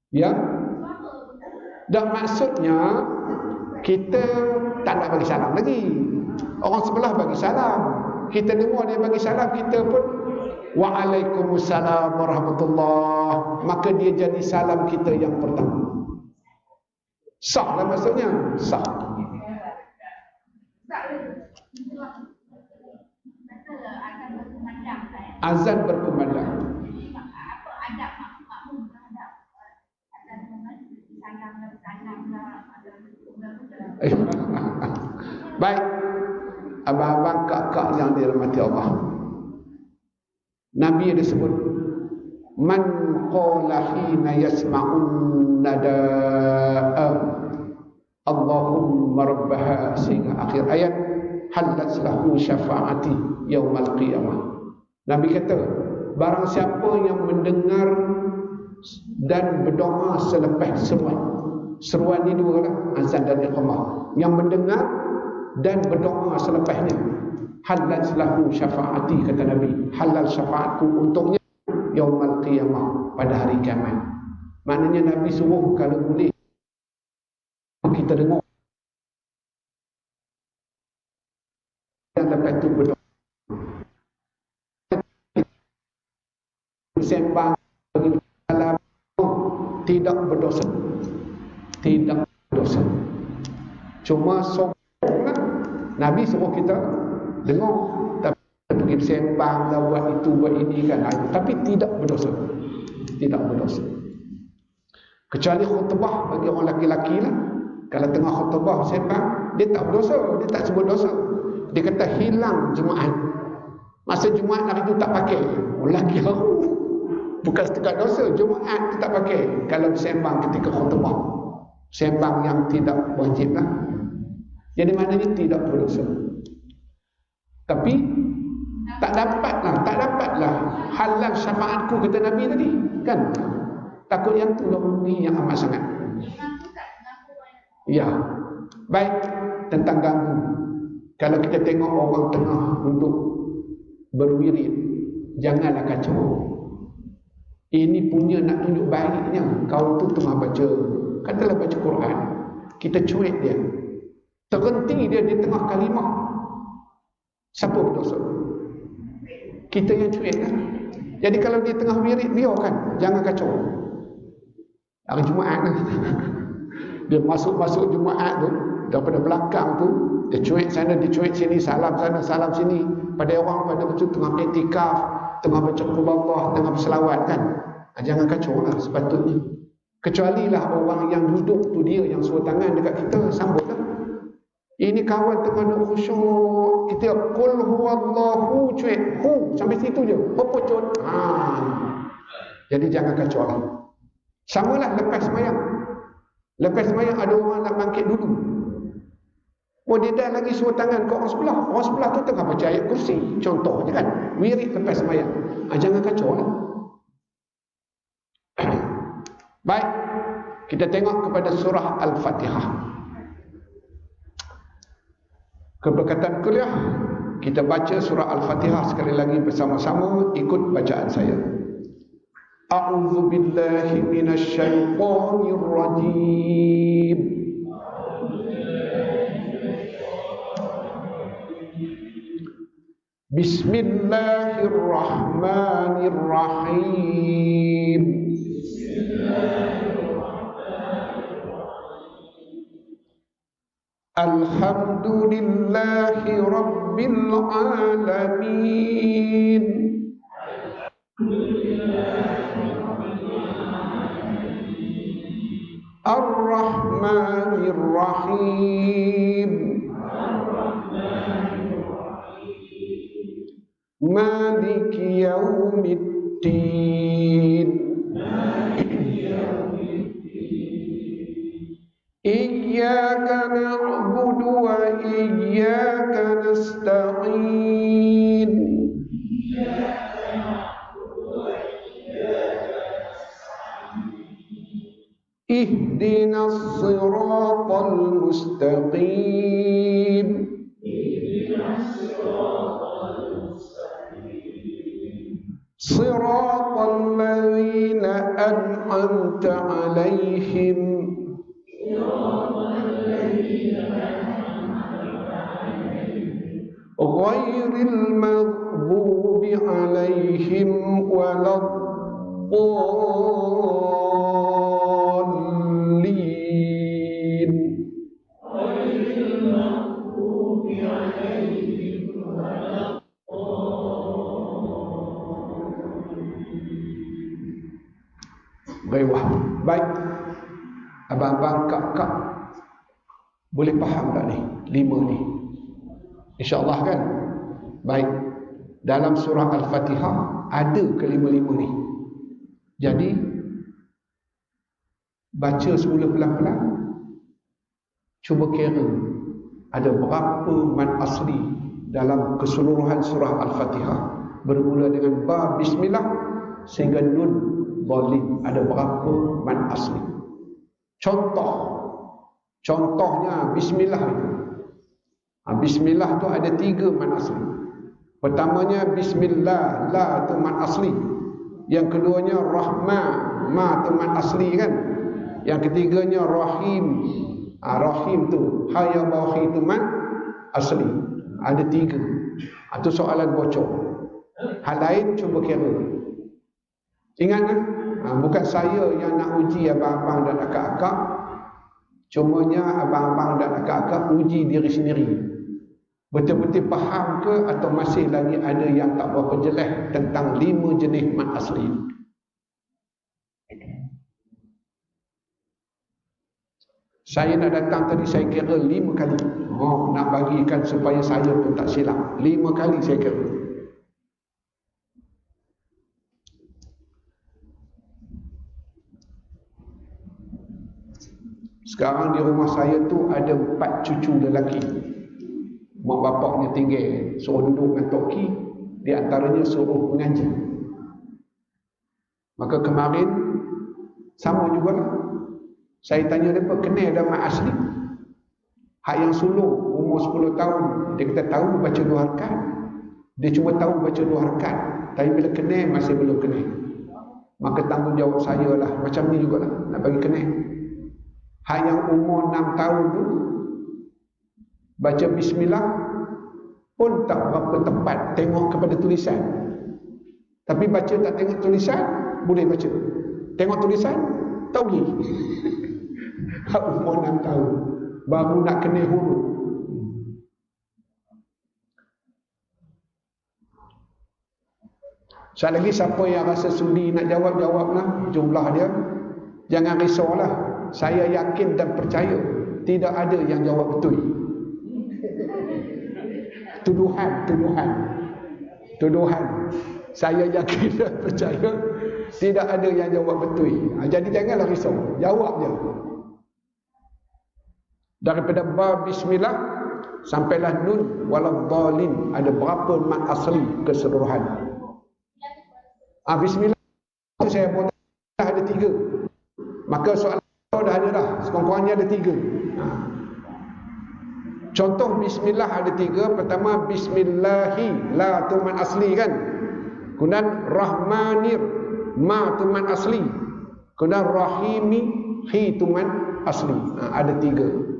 Ya. Dan maksudnya kita tak nak bagi salam lagi. Orang sebelah bagi salam, kita dengar dia bagi salam, kita pun Waalaikumsalam warahmatullahi, maka dia jadi salam kita yang pertama. Sah lah maksudnya, sah. Azan berkumandang. Baik, abang-abang, kakak yang dirahmati Allah, Nabi ada sebut, man qala hina yasma'un nada'a Allahumma rabbaha, sehingga akhir ayat, halat lahu syafa'ati yaumal qiyamah. Nabi kata, barang siapa yang mendengar dan berdoa selepas seruan ni dua lah, azan dan iqamah. Yang mendengar dan berdoa selepasnya, halal lahu syafaati, kata Nabi, halal syafaatku untuknya yaumal qiyamah, pada hari kiamat. Maknanya Nabi suruh kalau boleh kita dengar dan lepas tu berdoa, sembang dalam tidak berdosa, tidak berdosa. Cuma sombonglah. Nabi suruh kita dengar, tapi pergi sembang lah, buat itu buat ini kan, tapi tidak berdosa, tidak berdosa. Kecuali khutbah bagi orang lelaki lah. Kalau tengah khutbah sembang, dia tak berdosa, dia tak sebut dosa. Dia kata hilang Jumaat, masa Jumaat hari itu tak pakai. Lelaki bukan setakat dosa, Jumaat tu tak pakai. Kalau sembang ketika khutbah, sembang yang tidak wajib lah. Jadi maknanya tidak berdosa. Tapi tak dapatlah halal syafaatku, kata Nabi tadi kan. Takut yang tu lah ni yang amat sangat. Ya, baik, tentang ganggu. Kalau kita tengok orang tengah duduk berwirid, janganlah kacau. Ini punya nak tunjuk baiknya. Kau tu tengah baca, katalah baca Quran, kita cuek dia, terhenti dia di tengah kalimah, siapa berdosa? Kita yang cuek kan? Jadi kalau dia tengah wirid, biarkan, jangan kacau. Hari Jumaat kan, dia masuk Jumaat tu, daripada belakang tu, dia cuek sana, dia cuek sini, salam sana, salam sini. Pada orang pada waktu tengah iktikaf, tengah baca qul Allah, tengah berselawat kan. Jangan kacau lah sepatutnya. Kecuali lah orang yang duduk tu dia yang suruh tangan dekat kita, sambut lah. Ini kawan tengah duduk khusyuk, kita qul huwallahu, cuek, sampai situ je, pepucut. Jadi jangan kacau lah. Samalah lepas semayang. Lepas semayang ada orang nak bangkit dulu. Dia dah lagi suruh tangan ke orang sebelah. Orang sebelah tu tengah baca ayat kursi, contoh je kan, wirid lepas semayang. Jangan kacau lah. Baik, kita tengok kepada surah Al-Fatihah. Keberkatan kuliah, kita baca surah Al-Fatihah sekali lagi bersama-sama, ikut bacaan saya. A'udzu billahi minasy syaithanir rajim. Bismillahirrahmanirrahim. Alhamdulillahi rabbil alamin. Ar-Rahmanir Rahim. Maliki yaumiddin. Iyyaka na'budu wa iyyaka nasta'in. Ihdinas siratal mustaqim. Siratal ladzina an'amta 'alaihim ghairil maghdubi 'alaihim waladdallin. Baik, abang-abang, kak-kak, boleh faham tak ni? 5 ni, InsyaAllah kan? Baik, dalam surah Al-Fatihah ada kelima-lima ni. Jadi baca semula pelan-pelan, cuba kira ada berapa mad asli dalam keseluruhan surah Al-Fatihah, bermula dengan ba bismillah sehingga nun dhalin, ada berapa mad asli. Contohnya bismillah itu. Bismillah tu ada 3 mad asli. Pertamanya bismillah, la tu mad asli. Yang keduanya rahman, ma tu mad asli kan. Yang ketiganya rahim. Rahim tu ha yang bawah itu mad asli. Ada 3. Itu soalan bocor. Hal lain cuba kira. Ingat kan? Bukan saya yang nak uji abang-abang dan akak-akak. Cumanya abang-abang dan akak-akak uji diri sendiri. Betul-betul faham ke atau masih lagi ada yang tak berapa jelas tentang 5 jenis mad asli. Saya nak datang tadi, saya kira 5 kali. Nak bagikan supaya saya pun tak silap. 5 kali saya kira. Sekarang di rumah saya tu ada 4 cucu lelaki. Mak bapaknya tinggal, suruh duduk dengan toki, di antaranya suruh mengaji. Maka kemarin sama jugalah. Saya tanya mereka, kena ada mak asli? Hak yang sulung umur 10 tahun, dia kata tahu baca 2 rakaat. Dia cuma tahu baca 2 rakaat, tapi bila kena masih belum kena. Maka tanggungjawab saya lah, macam ni jugalah, nak bagi kena. Hak yang umur 6 tahun tu baca bismillah pun tak berapa tepat tengok kepada tulisan. Tapi baca tak tengok tulisan boleh baca. Tengok tulisan tak boleh. Hak umur 6 tahun baru nak kena huruf. Sekali lagi, siapa yang rasa sudi nak jawab-jawablah jumlah dia. Jangan risaulah. Saya yakin dan percaya tidak ada yang jawab betul. Tuduhan. Saya yakin dan percaya tidak ada yang jawab betul. Jadi janganlah risau, jawab je. Daripada ba bismillah sampailah nun waladhdallin, ada berapa mad asli keseluruhan? Bismillah itu saya buat ada 3. Maka soalan dah ada dah, sekurang-kurangnya ada 3. Contoh bismillah ada 3. Pertama bismillahi, la tu mad asli kan. Kemudian rahmanir, ma tu mad asli. Kemudian rahimi, hi tu mad asli. Ada 3.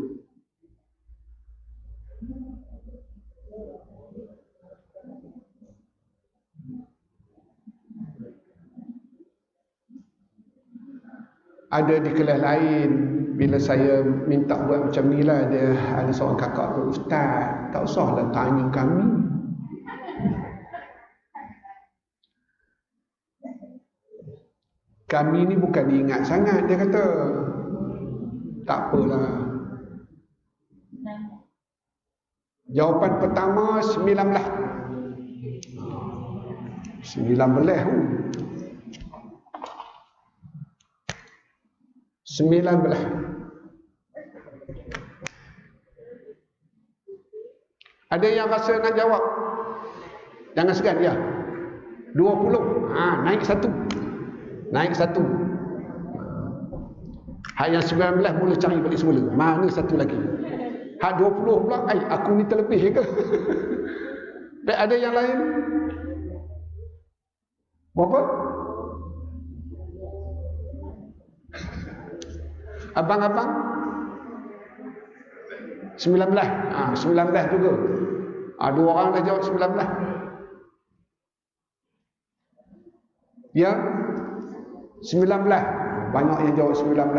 Ada di kelas lain, bila saya minta buat macam ni lah, dia ada seorang kakak tu, ustaz, tak usahlah tanya kami. Kami ni bukan diingat sangat, dia kata. Tak apalah. Jawapan pertama 19. 19. Ada yang rasa nak jawab? Jangan segan ya. 20. Naik 1. Hak yang 19 mula cari balik semula. Mana satu lagi? Hak 20 pula, aku ni terlebih ke? Baik, ada yang lain? Berapa? Abang-abang 19. 19 juga. 2 orang dah jawab 19. Ya, 19. Banyak yang jawab 19.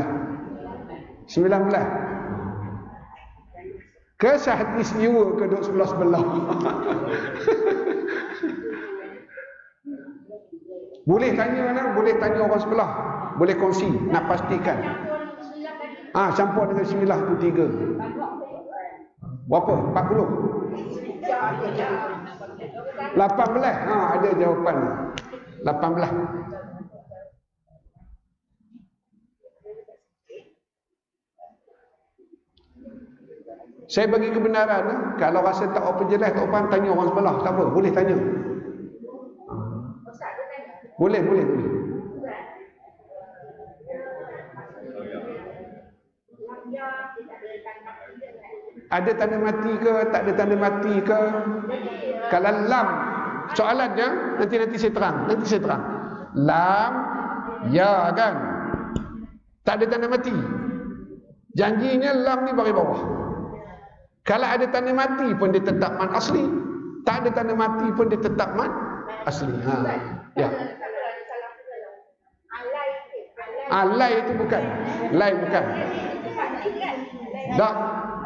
Ke sehati senior ke duduk sebelah-sebelah? Boleh tanya mana? Boleh tanya orang sebelah. Boleh kongsi, nak pastikan. Campur dengan 9 tu 3. Berapa? 40? 18. Ada jawapan. 18. Saya bagi kebenaran, kalau rasa tak apa jelas, tak faham, tanya orang sebelah, tak apa, boleh tanya. Boleh. Ada tanda mati ke, tak ada tanda mati ke? Kalau lam, soalannya nanti saya terang. Lam, ya kan? Tak ada tanda mati. Janjinya lam ni bagi bawah. Kalau ada tanda mati pun dia tetap man asli. Tak ada tanda mati pun dia tetap man asli. Ya. Lai itu bukan. Lai bukan. Tak.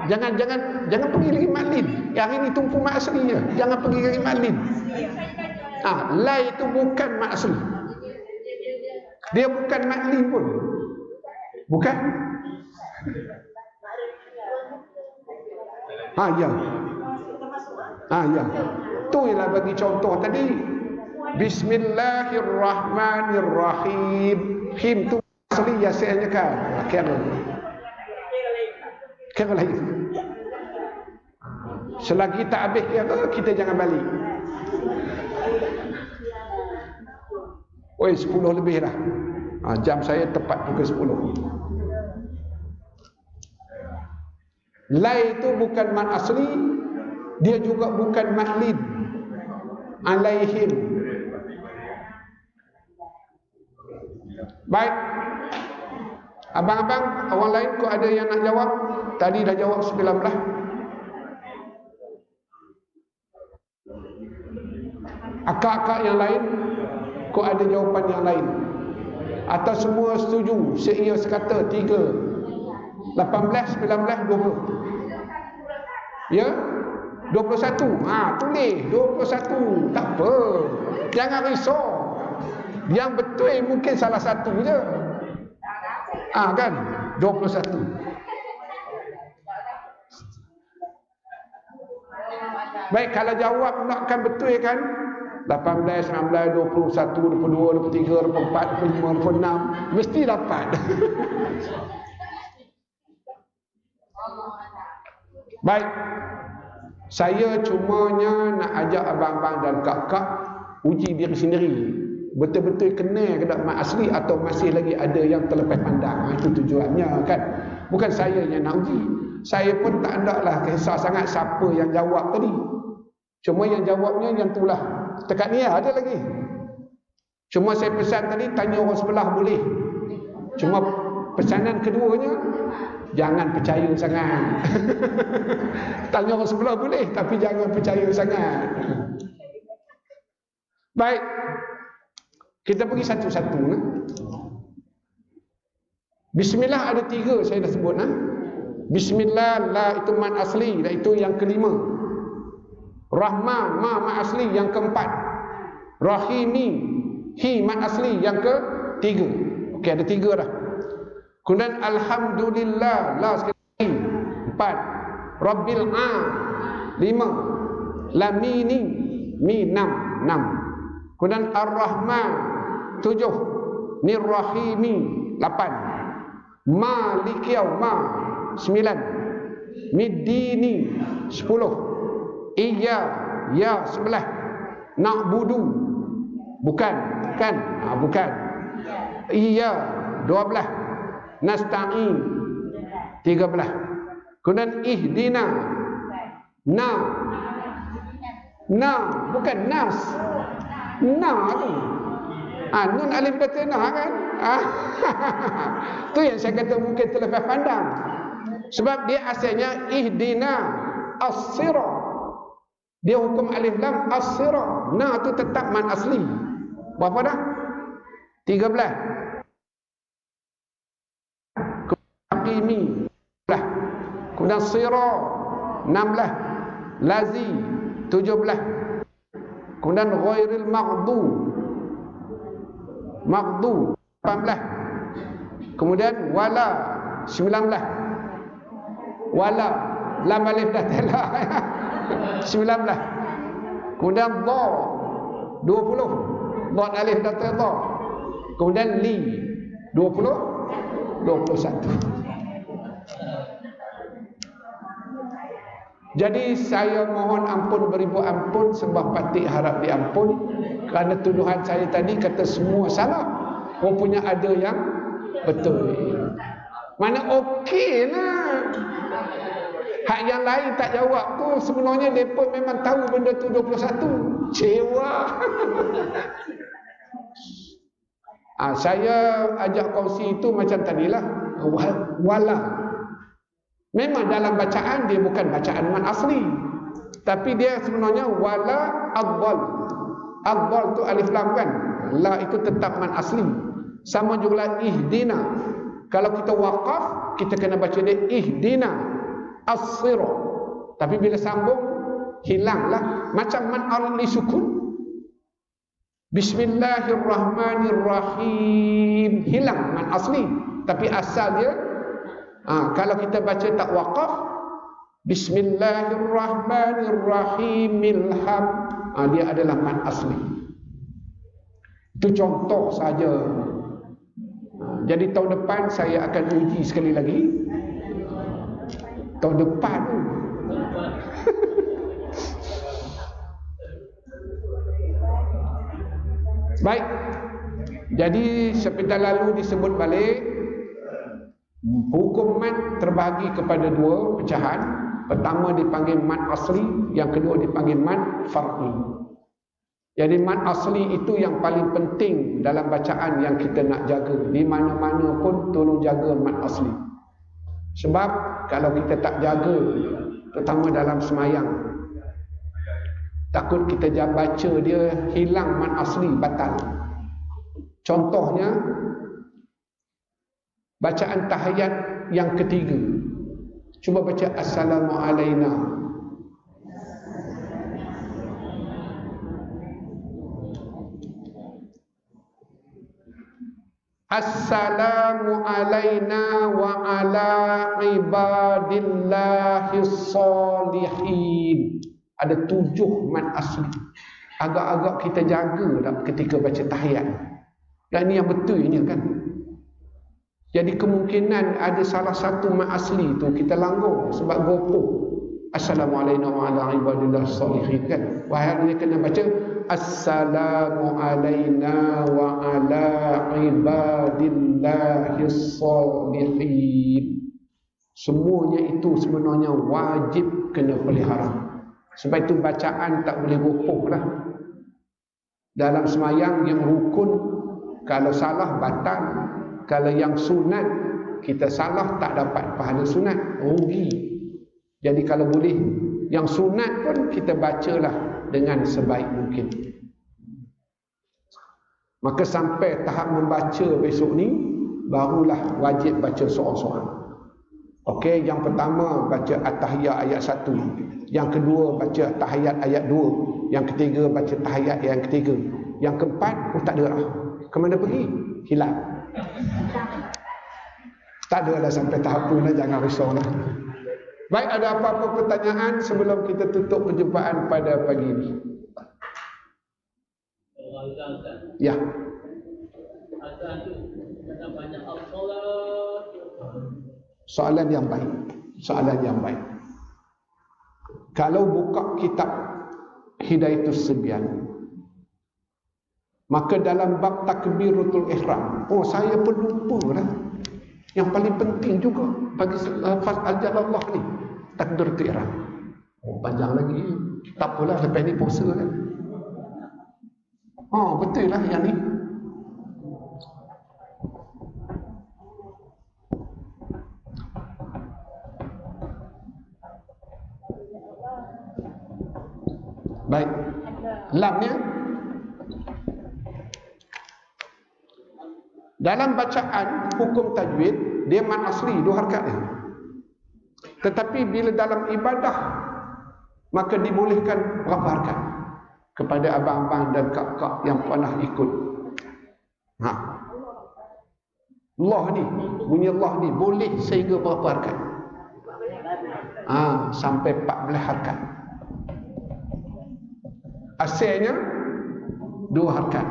Jangan pergi lagi maklin. Yang ini tumpu mak aslinya. Jangan pergi lagi maklin. Lai itu bukan mak asli. Dia bukan maklin pun. Bukan. Ya. Tu ialah bagi contoh tadi. Bismillahirrahmanirrahim. Him tu asli asalnya kan. Kira lagi. Selagi tak habis kita jangan balik. 10 lebih dah. Jam saya tepat pukul 10. Lai itu bukan man asli, dia juga bukan maklid. Alaihim. Baik. Abang-abang, orang lain kok ada yang nak jawab? Tadi dah jawab 19. Akak-akak yang lain kok ada jawapan yang lain? Atau semua setuju seia sekata 3, 18, 19, 20? Ya? 21. Tulis 21. Tak apa. Jangan risau. Yang betul mungkin salah satu je. Kan? 21. Baik, kalau jawab nakkan betul kan? 18, 19, 21, 22, 23, 24, 25, 26 mesti dapat. Baik. Saya cumanya nak ajak abang-abang dan kak-kak uji diri sendiri. Betul-betul kenal ke tak mak asli atau masih lagi ada yang terlepas pandang. Itu tujuannya kan. Bukan saya yang nak uji. Saya pun tak hendaklah kisah sangat siapa yang jawab tadi. Cuma yang jawabnya yang itulah. Dekat ni ada lagi. Cuma saya pesan tadi tanya orang sebelah boleh. Cuma pesanan keduanya jangan percaya sangat. Tanya orang sebelah boleh, tapi jangan percaya sangat. Baik. Kita pergi satu-satu. Bismillah ada 3 saya dah sebut. Bismillah, la itu man asli, itu yang kelima. Rahman, ma asli yang keempat. Rahimi, hi man asli yang ketiga. Okey, ada 3 dah. Kemudian alhamdulillah, la sekali 4. Rabbil 5. Lamini, mi 6. Kemudian ar-rahman 7. Nirrahimi 8. Maliki yaumah 9. Middini 10. Iya ya 11. Na'budu bukan kan? Bukan. Iya 12. Nasta'in 13. Kemudian ihdina na bukan nas na tu nun alif kata na kan. Tu yang saya kata mungkin terlepas pandang. Sebab dia asalnya ihdina as-sirat. Dia hukum alif lam as-sirat. Na tu tetap man asli. Berapa dah? 13. Aqimi 12. Kemudian sira 16. Lazi 17. Kemudian ghairil maghdu 18. Kemudian wala 19. Wala lam alif dah telah 19. Kemudian dha 20. Dot alif data dha. Kemudian li 21. Jadi saya mohon ampun beribu ampun, sembah pati harap diampun, kerana tuduhan saya tadi kata semua salah. Rupanya ada yang betul. Mana okey lah. Hak yang lain tak jawab tu sebenarnya mereka memang tahu benda tu 21. Cewa. Saya ajak kongsi itu macam tadilah. Wala. Memang dalam bacaan dia bukan bacaan mat asli, tapi dia sebenarnya wala adbal. Adbal tu alif lam kan, la itu tetap mat asli. Sama juga ihdina. Kalau kita waqaf, kita kena baca dia ihdina as-sira. Tapi bila sambung hilanglah, macam mat asli sukun. Bismillahirrahmanirrahim, hilang mat asli, tapi asal dia kalau kita baca tak waqaf, Bismillahirrahmanirrahim, ilham, dia adalah mat asli. Itu contoh saja. Jadi tahun depan saya akan uji sekali lagi. Tahun depan. Baik. Jadi seperti lalu disebut balik, hukum mat terbahagi kepada dua pecahan. Pertama dipanggil mat asli, yang kedua dipanggil mat far'i. Jadi mat asli itu yang paling penting dalam bacaan yang kita nak jaga. Di mana-mana pun tolong jaga mat asli. Sebab kalau kita tak jaga, terutama dalam semayang, takut kita baca dia hilang mat asli, batal. Contohnya bacaan tahiyat yang ketiga. Cuba baca assalamu alayna. Assalamu alayna wa ala ibadillahis salihin. Ada 7 mat asli. Agak-agak kita jaga lah ketika baca tahiyat. Dan ini yang betul ini kan. Jadi kemungkinan ada salah satu mat asli tu kita langgar sebab gopoh. Assalamualaikum warahmatullahi wabarakatuh kan. Wahai dia kena baca Assalamu alayna wa ala ibadillahis salihin. Semuanya itu sebenarnya wajib kena pelihara. Sebab itu bacaan tak boleh gopoh lah. Dalam semayang yang rukun, kalau salah batal. Kalau yang sunat kita salah tak dapat pahala sunat, rugi. Jadi kalau boleh yang sunat pun kita bacalah dengan sebaik mungkin. Maka sampai tahap membaca besok ni barulah wajib baca seorang-seorang. Okey, yang pertama baca at-tahiyat ayat 1, yang kedua baca tahiyat ayat 2, yang ketiga baca tahiyat yang ketiga, yang keempat tak ada lah. Ke mana pergi? Hilang. Tak ada lah sampai tahap tu lah, jangan risau lah. Baik, ada apa-apa pertanyaan sebelum kita tutup perjumpaan pada pagi ini? Ya. Soalan yang baik. Soalan yang baik. Kalau buka kitab Hidayatus Sibyan, maka dalam bab takbiratul ihram, saya pun lupa lah. Yang paling penting juga bagi lafaz ajalallah ni, takbiratul ihram. Panjang lagi. Tak apalah, lepas ni puasa kan. Betul lah yang ni. Baik. Lamnya dalam bacaan hukum tajwid dia mat asli 2 harakat dia. Tetapi bila dalam ibadah maka dibolehkan berapa harakat? Kepada abang-abang dan kak-kak yang pernah ikut. Allah ni, bunyi Allah ni boleh sehingga berapa harakat? Sampai 14 harakat. Asalnya 2 harakat.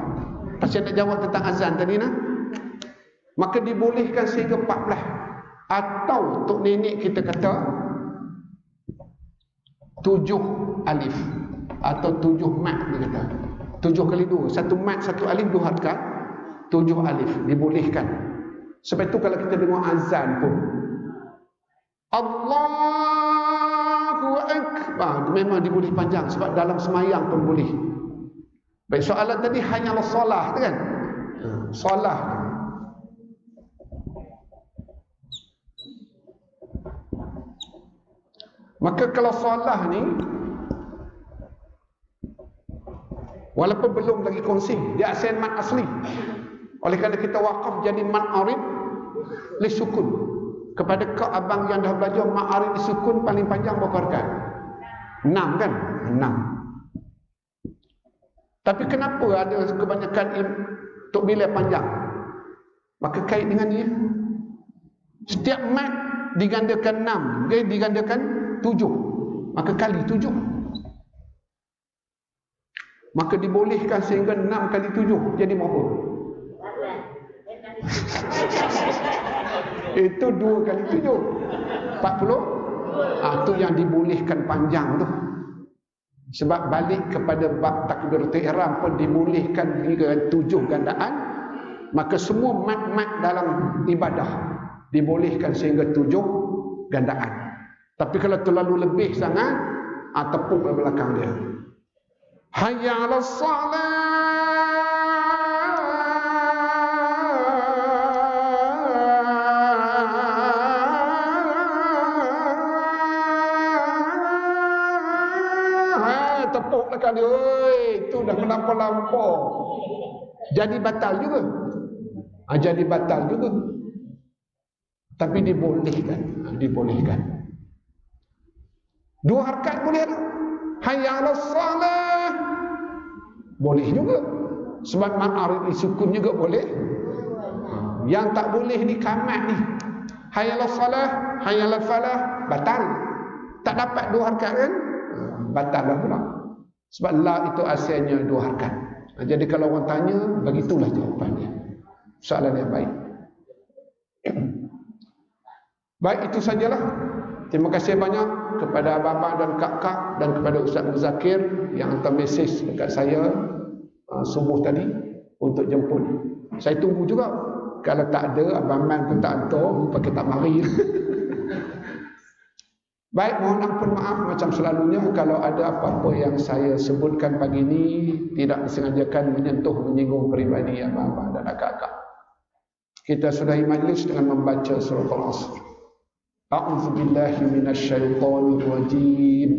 Pasal nak jawab tentang azan tadi nah. Maka dibolehkan sehingga 14. Atau untuk nenek kita kata 7 alif atau 7 mat dia kata. 7 kali 2, 1 mat 1 alif 2 harakat, 7 alif dibolehkan. Sebab itu kalau kita dengar azan pun Allahu Akbar memang diboleh panjang sebab dalam semayang pun boleh. Baik, soalan tadi hanyalah solah kan? Solah. Maka kalau solah ni walaupun belum lagi kongsi, dia asal mat asli. Oleh kerana kita wakaf jadi mat arid li sukun. Kepada kau abang yang dah belajar mat arid li sukun paling panjang berapa rakaat? 6 kan? 6. Tapi kenapa ada kebanyakan Tok Bilal panjang? Maka kait dengan dia. Setiap mat digandakan 6, okay? Digandakan 7. Maka kali 7. Maka dibolehkan sehingga 6 kali 7 jadi berapa? Itu 2 kali 7 40. Itu yang dibolehkan panjang tu. Sebab balik kepada bab takbiratul ihram pun dibolehkan hingga 7 gandaan. Maka semua mat-mat dalam ibadah dibolehkan sehingga 7 gandaan. Tapi kalau terlalu lebih sangat, tepuk ke belakang dia. Hayya 'alas salat. Tepuk belakang dia. Oi, itu dah melampau-lampau. Jadi batal juga. Jadi batal juga. Tapi dibolehkan. Dibolehkan. 2 harakat boleh tak? Hayya 'alas salah. Boleh juga. Sebab mat arid sukun juga boleh. Yang tak boleh ni kamat ni. Hayya 'alas salah, hayya 'alal falah, batal. Tak dapat 2 harakat kan? Batal dah pula. Sebab la itu asalnya 2 harakat. Jadi kalau orang tanya, begitulah jawapannya. Soalan yang baik. Baik, itu sajalah. Terima kasih banyak kepada abang-abang dan kak-kak dan kepada Ustaz Muzakir yang hantar mesej dekat saya subuh tadi untuk jemput. Saya tunggu juga. Kalau tak ada, abang Man pun tak hantar, pakai tak mari. Baik, mohon ampun maaf macam selalunya kalau ada apa-apa yang saya sebutkan pagi ini tidak disengajakan menyentuh, menyinggung peribadi abang-abang dan kak-kak. Kita sudahi majlis dengan membaca surah Al-Asr. A'udzu billahi minasyaitonir rajim.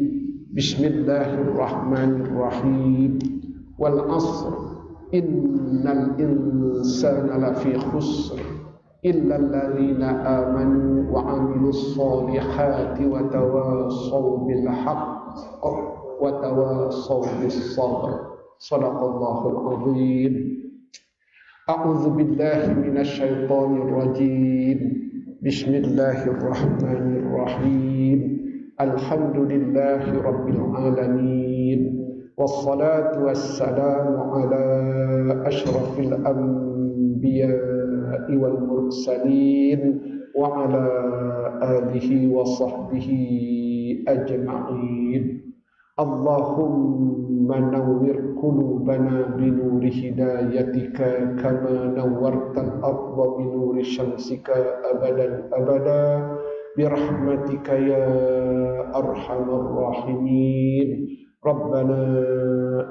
Bismillahirrahmanirrahim. Wal 'asr innal insana lafi khusr illa alladzina amanu wa 'amilus solihati wa tawassaw bil haqq wa tawassaw bis sabr. Shadaqallahul 'azim. A'udzu billahi minasyaitonir rajim. Bismillahirrahmanirrahim. Alhamdulillahi rabbil alamin. Wassalatu wassalamu ala asyrafil anbiya'i wal mursalin wa ala alihi wa sahbihi ajma'in. Allahumma nawwir qulubana binuri hidayatika kama nawwartal arda binuri syamsika abadan abada birahmatika ya arhamar rahimin. Rabbana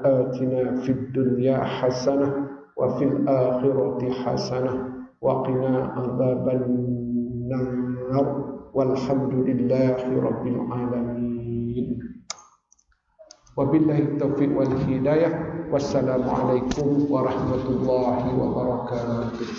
atina fid dunya hasanah wa fil akhirati hasanah wa qina adzaban nar. Walhamdulillahi rabbil alamin. Wabillahi taufiq wal hidayah. Wassalamualaikum warahmatullahi wabarakatuh.